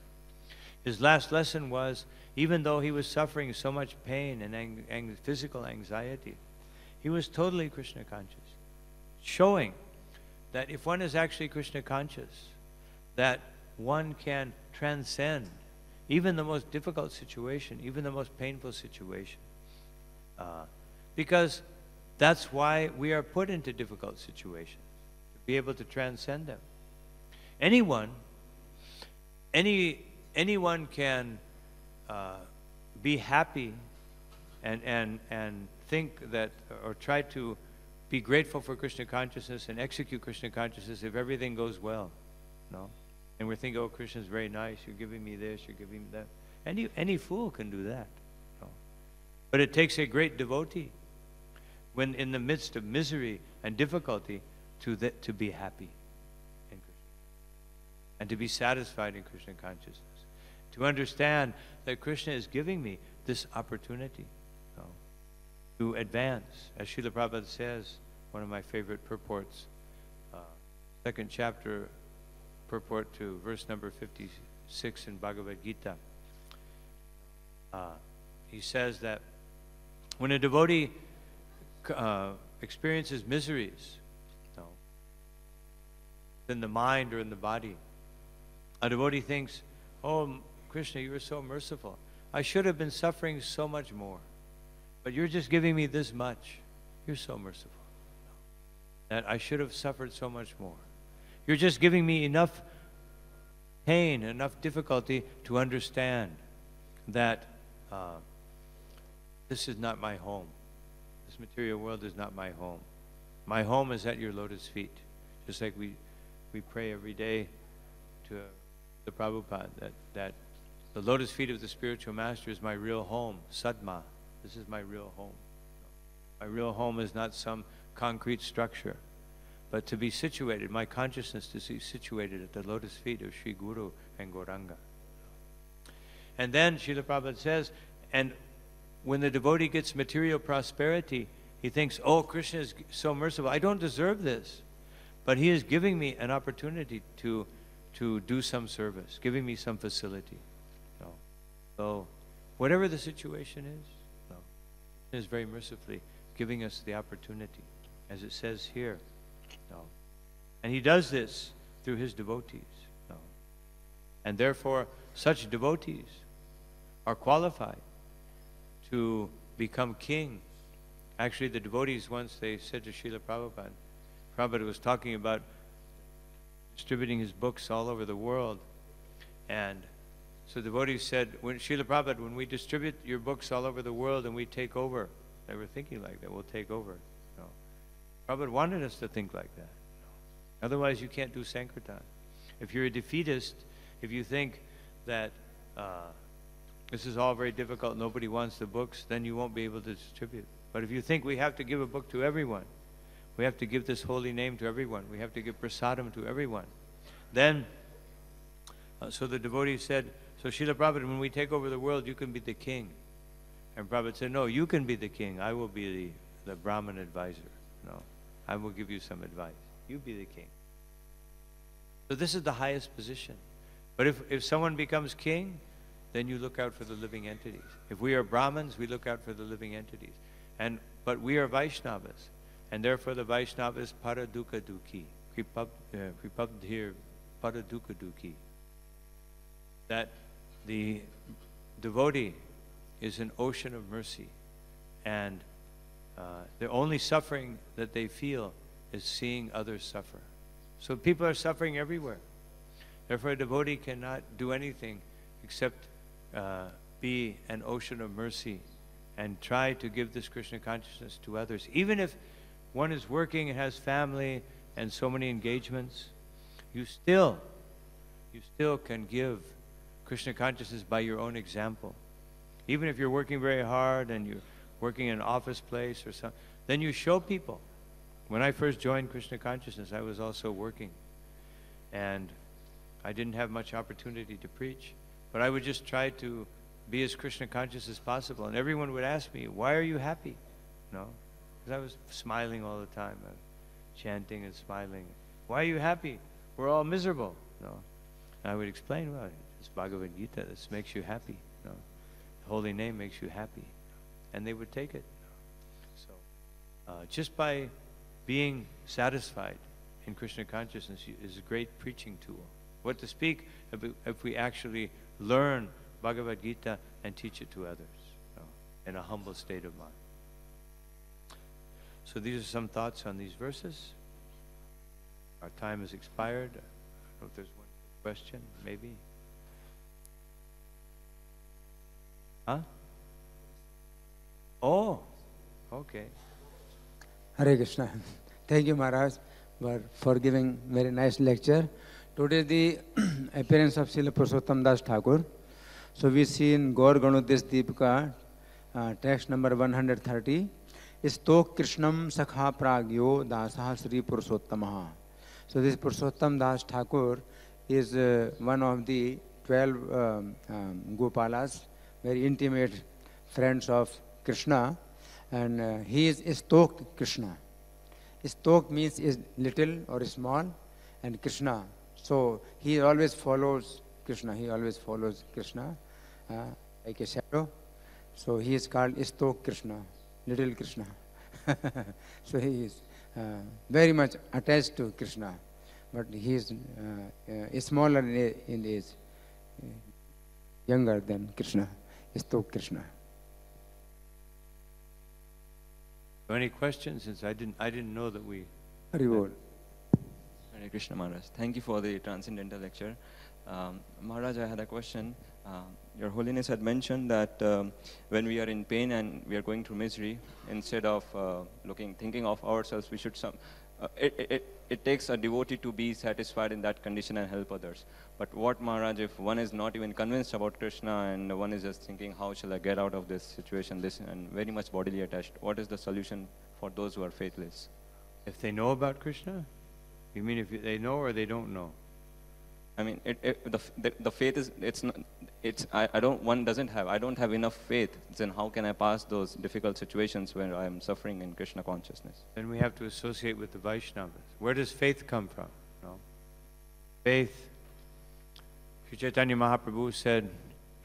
S1: His last lesson was, even though he was suffering so much pain and physical anxiety, he was totally Krishna conscious, showing that if one is actually Krishna conscious, that one can transcend even the most difficult situation, even the most painful situation. Because that's why we are put into difficult situations, to be able to transcend them. Anyone can be happy and think that, or try to be grateful for Krishna consciousness and execute Krishna consciousness if everything goes well, no? And we're thinking, oh, Krishna's very nice, you're giving me this, you're giving me that. Any fool can do that. No? But it takes a great devotee, when in the midst of misery and difficulty, to be happy in Krishna. And to be satisfied in Krishna consciousness. To understand that Krishna is giving me this opportunity, no, to advance. As Srila Prabhupada says, one of my favorite purports, second chapter, purport to verse number 56 in Bhagavad Gita. He says that when a devotee experiences miseries, no, in the mind or in the body, a devotee thinks, oh, Krishna, you are so merciful. I should have been suffering so much more, but you're just giving me this much. You're so merciful. That I should have suffered so much more. You're just giving me enough pain, enough difficulty to understand that this is not my home. This material world is not my home. My home is at your lotus feet. Just like we pray every day to the Prabhupada that the lotus feet of the spiritual master is my real home, Sadma. This is my real home. My real home is not some concrete structure, but to be situated, my consciousness to be situated at the lotus feet of Sri Guru and Gauranga. And then Srila Prabhupada says, and when the devotee gets material prosperity, he thinks, oh, Krishna is so merciful. I don't deserve this, but he is giving me an opportunity to do some service, giving me some facility. No. So whatever the situation is, no, he is very mercifully giving us the opportunity, as it says here. No. And he does this through his devotees. No. And therefore, such devotees are qualified to become king. Actually, the devotees once, they said to Srila Prabhupada, Prabhupada was talking about distributing his books all over the world. And so the devotees said, when Srila Prabhupada, when we distribute your books all over the world and we take over, they were thinking like that, we'll take over. No. Prabhupada wanted us to think like that. No. Otherwise, you can't do Sankirtan. If you're a defeatist, if you think that this is all very difficult, nobody wants the books, then you won't be able to distribute. But if you think we have to give a book to everyone, we have to give this holy name to everyone, we have to give prasadam to everyone, then, so the devotee said, so Srila Prabhupada, when we take over the world, you can be the king. And Prabhupada said, no, you can be the king. I will be the Brahman advisor. No, I will give you some advice. You be the king. So this is the highest position. But if someone becomes king, then you look out for the living entities. If we are Brahmins, we look out for the living entities. But we are Vaishnavas, and therefore the Vaishnavas paradukkha dukhi, kripabdhir paradukkha dukhi. That the devotee is an ocean of mercy, and the only suffering that they feel is seeing others suffer. So people are suffering everywhere. Therefore a devotee cannot do anything except be an ocean of mercy and try to give this Krishna consciousness to others. Even if one is working and has family and so many engagements, you still can give Krishna consciousness by your own example. Even if you're working very hard and you're working in an office place or something, then you show people. When I first joined Krishna consciousness, I was also working. And I didn't have much opportunity to preach. But I would just try to be as Krishna conscious as possible. And everyone would ask me, why are you happy? No, because I was smiling all the time, chanting and smiling. Why are you happy? We're all miserable. No. And I would explain, well, it's Bhagavad Gita. This makes you happy. No. The holy name makes you happy. And they would take it. So just by being satisfied in Krishna consciousness is a great preaching tool. What to speak if we actually learn Bhagavad Gita and teach it to others, in a humble state of mind. So these are some thoughts on these verses. Our time has expired. I don't know if there's one question, maybe. Huh? Oh, okay.
S2: Hare Krishna. Thank you, Maharaj, for giving very nice lecture. Today the appearance of Srila Purushottam Das Thakur. So we see in Gaur Ganudesh Deepika, text number 130, Istok Krishnam Sakha Pragyo Dasaha Sri Purushottamaha. So this Purushottam Das Thakur is one of the 12 Gopalas, very intimate friends of Krishna, and he is Istok Krishna. Istok means is little or small, and Krishna. So he always follows Krishna. He always follows Krishna like a shadow. So he is called Istok Krishna, little Krishna. So he is very much attached to Krishna, but he is smaller in age, younger than Krishna. Istok Krishna.
S1: Any questions? Since I didn't know that we.
S2: Haribol.
S3: Hare Krishna Maharaj. Thank you for the transcendental lecture. Maharaj, I had a question. Your Holiness had mentioned that when we are in pain and we are going through misery, instead of thinking of ourselves, we should it takes a devotee to be satisfied in that condition and help others. But what, Maharaj, if one is not even convinced about Krishna and one is just thinking, how shall I get out of this situation, and very much bodily attached? What is the solution for those who are faithless?
S1: If they know about Krishna? You mean if they know or they don't know?
S3: I mean, the faith is, I don't have enough faith. Then how can I pass those difficult situations where I am suffering in Krishna consciousness?
S1: Then we have to associate with the Vaishnavas. Where does faith come from? No? Faith, Sri Chaitanya Mahaprabhu said,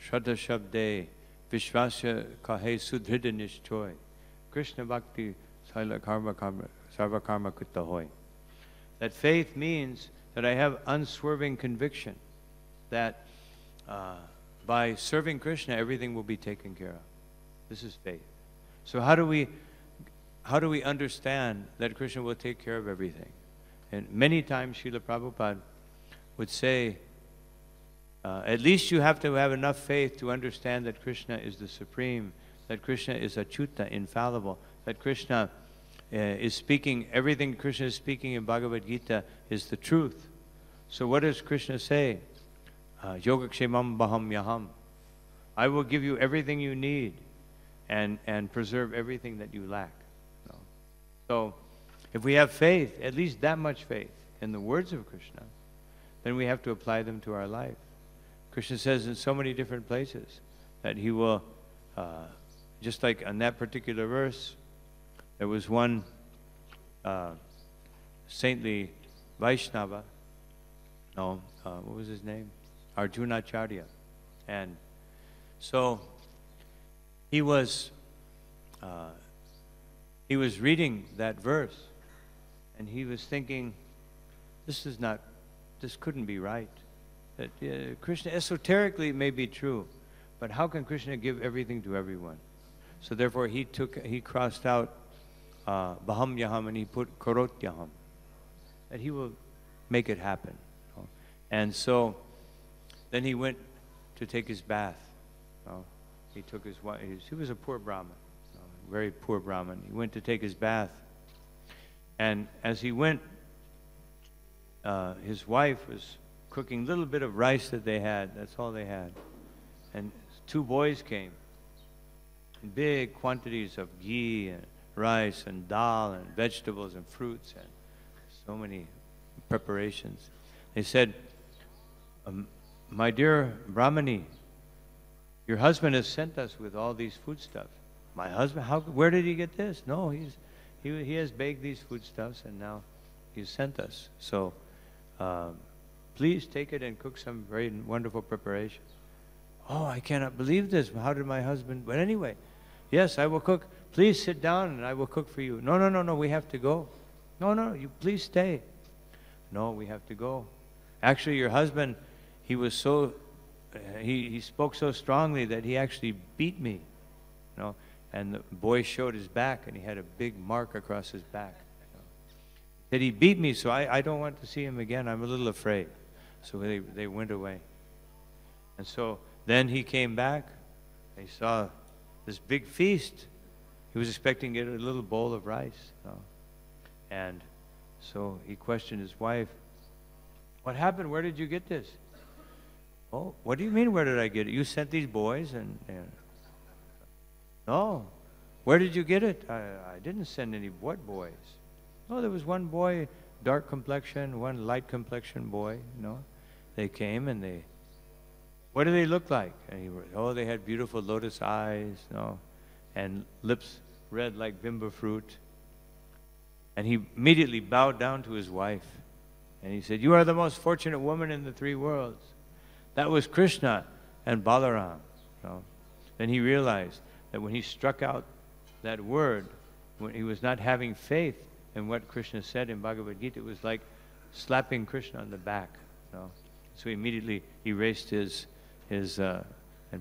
S1: Shraddha Shabde, Vishvasya Kahe Sudhrida Nishchoy, Krishna Bhakti Saila Karma Sarva Karma Kutta Hoy. That faith means that I have unswerving conviction that by serving Krishna, everything will be taken care of. This is faith. So how do we understand that Krishna will take care of everything? And many times Srila Prabhupada would say, at least you have to have enough faith to understand that Krishna is the supreme, that Krishna is Achyuta, infallible, that Krishna is speaking, everything Krishna is speaking in Bhagavad Gita is the truth. So what does Krishna say? Yogakshemam baham yaham. I will give you everything you need and preserve everything that you lack. No. So if we have faith, at least that much faith in the words of Krishna, then we have to apply them to our life. Krishna says in so many different places that he will, just like on that particular verse, there was one saintly Vaishnava, what was his name? Arjunacharya. And so he was reading that verse and he was thinking, this couldn't be right. That Krishna, esoterically it may be true, but how can Krishna give everything to everyone? So therefore he crossed out Baham Yaham and he put Karot Yaham, that he will make it happen. And so then he went to take his bath. He took his wife. He was a poor Brahmin, very poor Brahmin. He went to take his bath. And as he went his wife was cooking a little bit of rice that they had. That's all they had. And 2 boys came in big quantities of ghee and rice and dal and vegetables and fruits and so many preparations. They said, my dear Brahmani, your husband has sent us with all these foodstuffs. My husband? Where did he get this? No, he has baked these foodstuffs and now he's sent us. So please take it and cook some very wonderful preparation. Oh, I cannot believe this. How did my husband? But anyway, yes, I will cook. Please sit down and I will cook for you. No, we have to go. No, you please stay. No, we have to go. Actually, your husband, he was so, he spoke so strongly that he actually beat me. You know, and the boy showed his back and he had a big mark across his back. You know. That he beat me, so I don't want to see him again. I'm a little afraid. So they went away. And so then he came back. He saw this big feast. He was expecting to get a little bowl of rice. You know. And so he questioned his wife, what happened? Where did you get this? Oh, what do you mean, where did I get it? You sent these boys and no. Where did you get it? I didn't send any. What boys? Oh, there was one boy, dark complexion, one light complexion boy, you know. They came and what do they look like? And they had beautiful lotus eyes, you know, and lips red like bimba fruit. And he immediately bowed down to his wife. And he said, you are the most fortunate woman in the 3 worlds. That was Krishna and Balaram. You know. Then he realized that when he struck out that word, when he was not having faith in what Krishna said in Bhagavad Gita, it was like slapping Krishna on the back. You know. So he immediately erased his and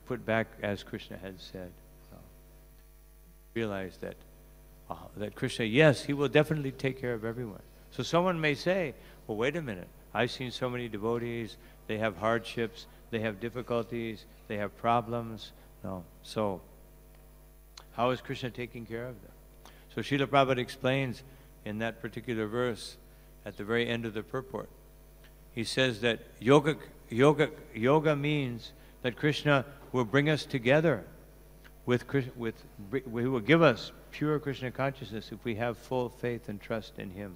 S1: put back as Krishna had said. You know. Realized that Krishna, yes, he will definitely take care of everyone. So someone may say, well, wait a minute. I've seen so many devotees. They have hardships. They have difficulties. They have problems. No. So how is Krishna taking care of them? So Srila Prabhupada explains in that particular verse at the very end of the purport. He says that yoga means that Krishna will bring us together he will give us pure Krishna consciousness if we have full faith and trust in Him.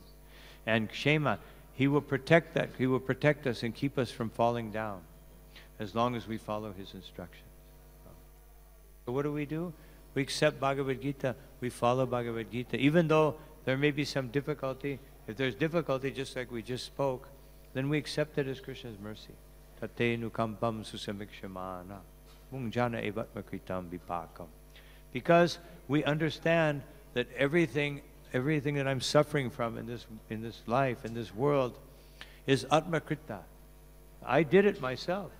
S1: And Kshema, He will protect that. He will protect us and keep us from falling down as long as we follow His instructions. So what do? We accept Bhagavad Gita. We follow Bhagavad Gita. Even though there may be some difficulty, if there's difficulty, just like we just spoke, then we accept it as Krishna's mercy. Tate nukampam susamikshemana. Mungjana evatmakritam vipakam. Because we understand that everything that I'm suffering from in this life, in this world, is atmakrita. I did it myself.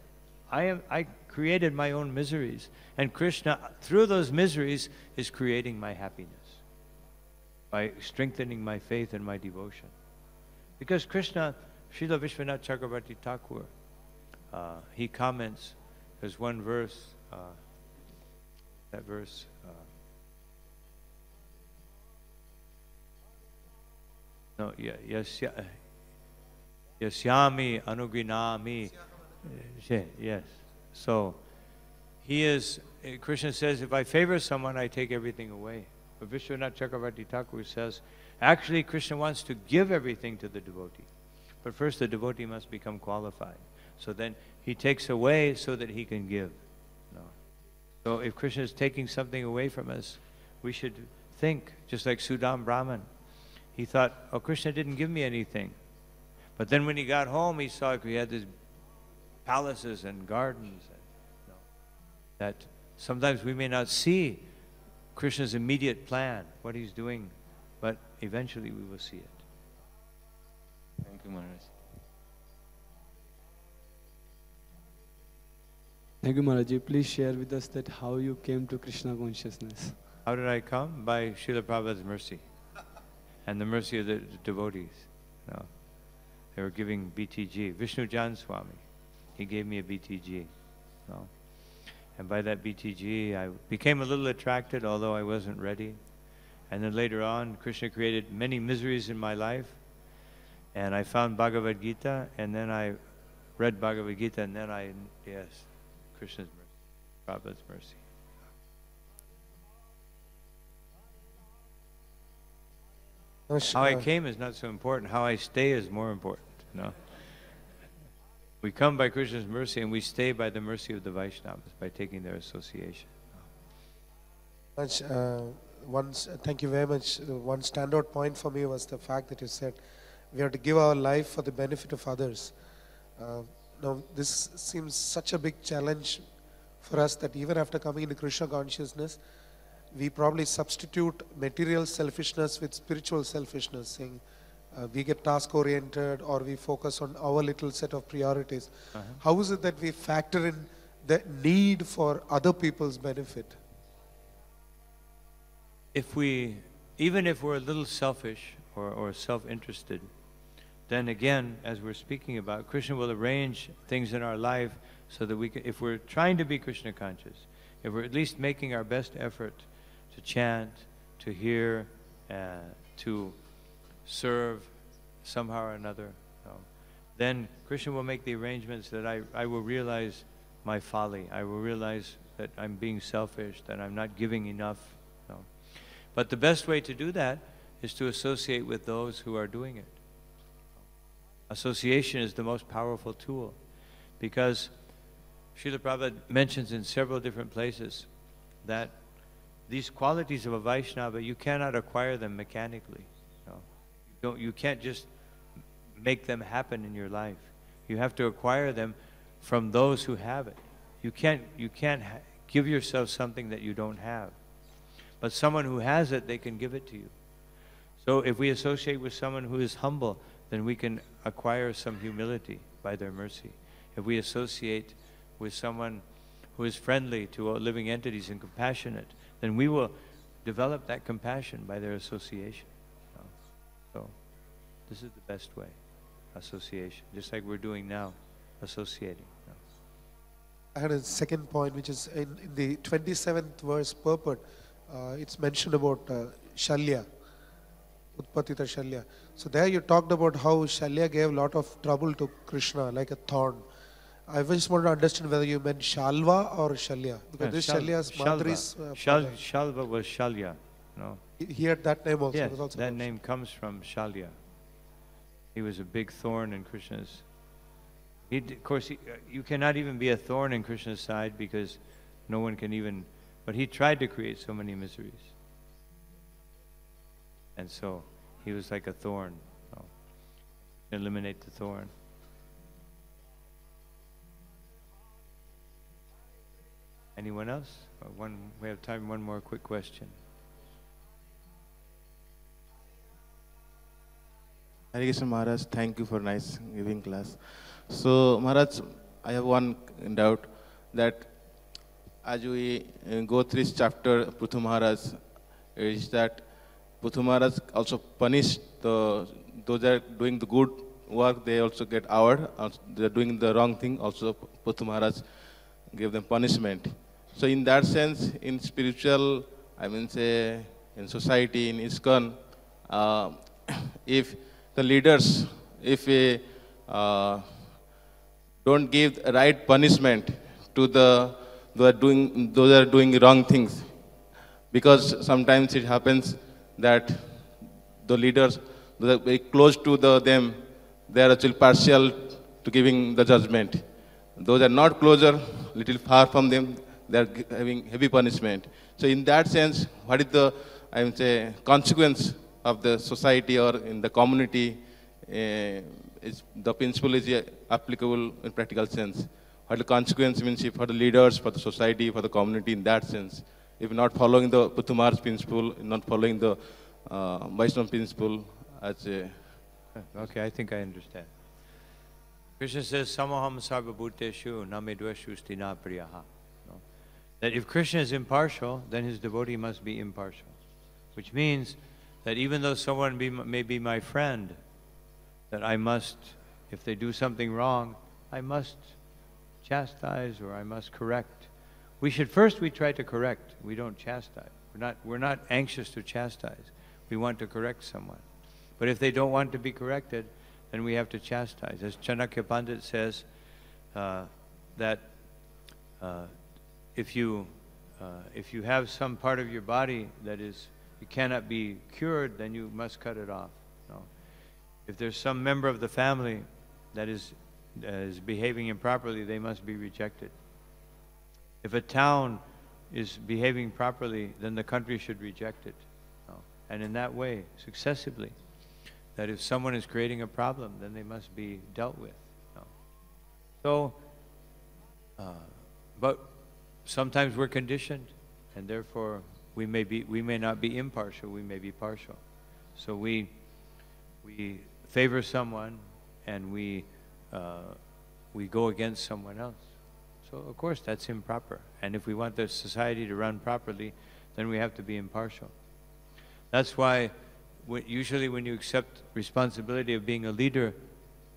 S1: I created my own miseries. And Krishna, through those miseries, is creating my happiness by strengthening my faith and my devotion. Because Krishna, Srila Vishwanath Chakravarti Thakur, he comments, there's one verse, that verse, yasyami anugrinami. Yes. So, Krishna says, if I favor someone, I take everything away. But Vishwanath Chakravarti Thakur says, actually Krishna wants to give everything to the devotee. But first the devotee must become qualified. So then he takes away so that he can give. No. So if Krishna is taking something away from us, we should think, just like Sudam Brahman. He thought, oh, Krishna didn't give me anything. But then when he got home, he saw he had these palaces and gardens. That sometimes we may not see Krishna's immediate plan, what he's doing, but eventually we will see it.
S3: Thank you, Maharaj.
S4: Thank you, Maharaj. Please share with us that how you came to Krishna consciousness.
S1: How did I come? By Srila Prabhupada's mercy and the mercy of the devotees. No. They were giving BTG. Vishnu Jan Swami, he gave me a BTG. No. And by that BTG, I became a little attracted, although I wasn't ready. And then later on, Krishna created many miseries in my life. And I found Bhagavad Gita, and then I read Bhagavad Gita, and then yes, Krishna's mercy, Prabhupada's mercy. How I came is not so important. How I stay is more important. We come by Krishna's mercy, and we stay by the mercy of the Vaishnavas, by taking their association.
S5: Thank you very much. One standout point for me was the fact that you said we have to give our life for the benefit of others. Now, this seems such a big challenge for us that even after coming into Krishna consciousness, we probably substitute material selfishness with spiritual selfishness, saying we get task-oriented or we focus on our little set of priorities. How is it that we factor in the need for other people's benefit?
S1: Even if we're a little selfish or self-interested, then again, as we're speaking about, Krishna will arrange things in our life so that we can, if we're trying to be Krishna conscious, if we're at least making our best effort to chant, to hear, to serve somehow or another, then Krishna will make the arrangements that I will realize my folly. I will realize that I'm being selfish, that I'm not giving enough. But the best way to do that is to associate with those who are doing it. Association is the most powerful tool, because Srila Prabhupada mentions in several different places that these qualities of a Vaishnava, you cannot acquire them mechanically. You can't just make them happen in your life. You have to acquire them from those who have it. You can't give yourself something that you don't have. But someone who has it, they can give it to you. So if we associate with someone who is humble, then we can acquire some humility by their mercy. If we associate with someone who is friendly to living entities and compassionate, then we will develop that compassion by their association. So this is the best way, association, just like we're doing now, associating.
S5: I had a second point, which is in the 27th verse purport. It's mentioned about Shalya, Utpatita Shalya. So there you talked about how Shalya gave a lot of trouble to Krishna, like a thorn. I just want to understand whether you meant Shalva or Shalya, because this Shalya's Madri's
S1: Shalva was Shalya.
S5: He had that name also.
S1: Yes,
S5: was also
S1: that name comes from Shalya. He was a big thorn in Krishna's. Of course, you cannot even be a thorn in Krishna's side, because no one can even. But he tried to create so many miseries. And so he was like a thorn. Eliminate the thorn. Anyone else? We have time, one more quick question.
S6: Hare Krishna Maharaj, thank you for nice giving class. So Maharaj, I have one doubt, that as we go through this chapter, Prithu Maharaj, is that Prithu Maharaj also punished those that are doing the good work, they also get award. They are doing the wrong thing, also Prithu Maharaj gave them punishment. So in that sense, in spiritual, say in society, in ISKCON, if the leaders, if we don't give the right punishment to those are doing wrong things, because sometimes it happens that the leaders, those are very close to them, they are actually partial to giving the judgment. Those are not closer, little far from them, they are having heavy punishment. So in that sense, what is the consequence of the society or in the community? Is the principle is applicable in practical sense? What the consequence means for the leaders, for the society, for the community in that sense? If not following the Prithu Maharaj principle, not following the Vaishnava principle as a...
S1: Okay, I think I understand. Krishna says, Samaham sarvabhuteshu namedveshu stina priyaha. That if Krishna is impartial, then his devotee must be impartial. Which means that even though someone may be my friend, that I must, if they do something wrong, I must chastise or I must correct. We try to correct. We don't chastise. We're not anxious to chastise. We want to correct someone. But if they don't want to be corrected, then we have to chastise. As Chanakya Pandit says, that if you have some part of your body that is, it cannot be cured, then you must cut it off. No. If there's some member of the family that is behaving improperly, they must be rejected. If a town is behaving properly, then the country should reject it. No. And in that way, successively, that if someone is creating a problem, then they must be dealt with. No. So, but sometimes we're conditioned, and therefore we may not be impartial, we may be partial. So we favor someone, and we go against someone else. So of course that's improper. And if we want the society to run properly, then we have to be impartial. That's why usually when you accept responsibility of being a leader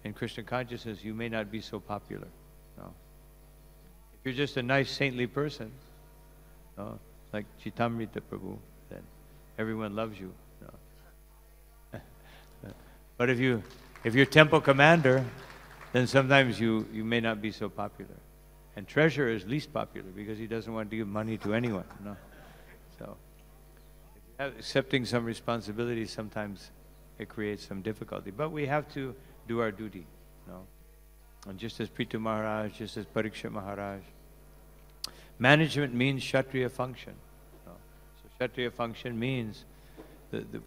S1: in Krishna consciousness, you may not be so popular. No. If you're just a nice saintly person, no, like Chitamrita Prabhu, then everyone loves you. No. But if you're temple commander, then sometimes you may not be so popular. And treasurer is least popular because he doesn't want to give money to anyone. No. So accepting some responsibility, sometimes it creates some difficulty. But we have to do our duty. No. And just as Prithu Maharaj, just as Parikshit Maharaj, management means Kshatriya function. No. So Kshatriya function means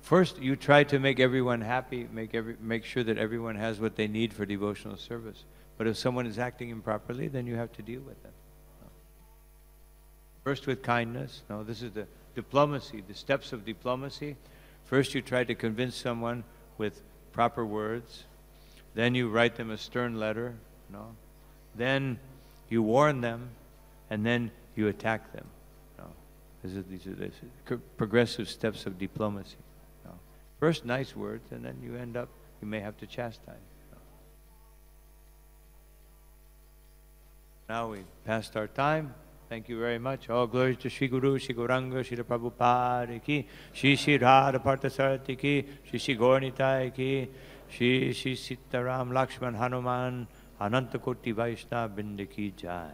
S1: first you try to make everyone happy, make sure that everyone has what they need for devotional service. But if someone is acting improperly, then you have to deal with them. No. First with kindness. No, this is the diplomacy, the steps of diplomacy. First you try to convince someone with proper words. Then you write them a stern letter. No. Then you warn them, and then you attack them. No. These are the progressive steps of diplomacy. No. First nice words, and then you may have to chastise. Now we've passed our time. Thank you very much. All glory to Shri Guru, Shri Gauranga, Shri Prabhupada ki, Shri Shri Radha Parthasarati ki, Shri Shri Gauranitai ki, Shri Shri Sitaram Lakshman Hanuman, Anantakoti Vaishnava Binda ki Jai.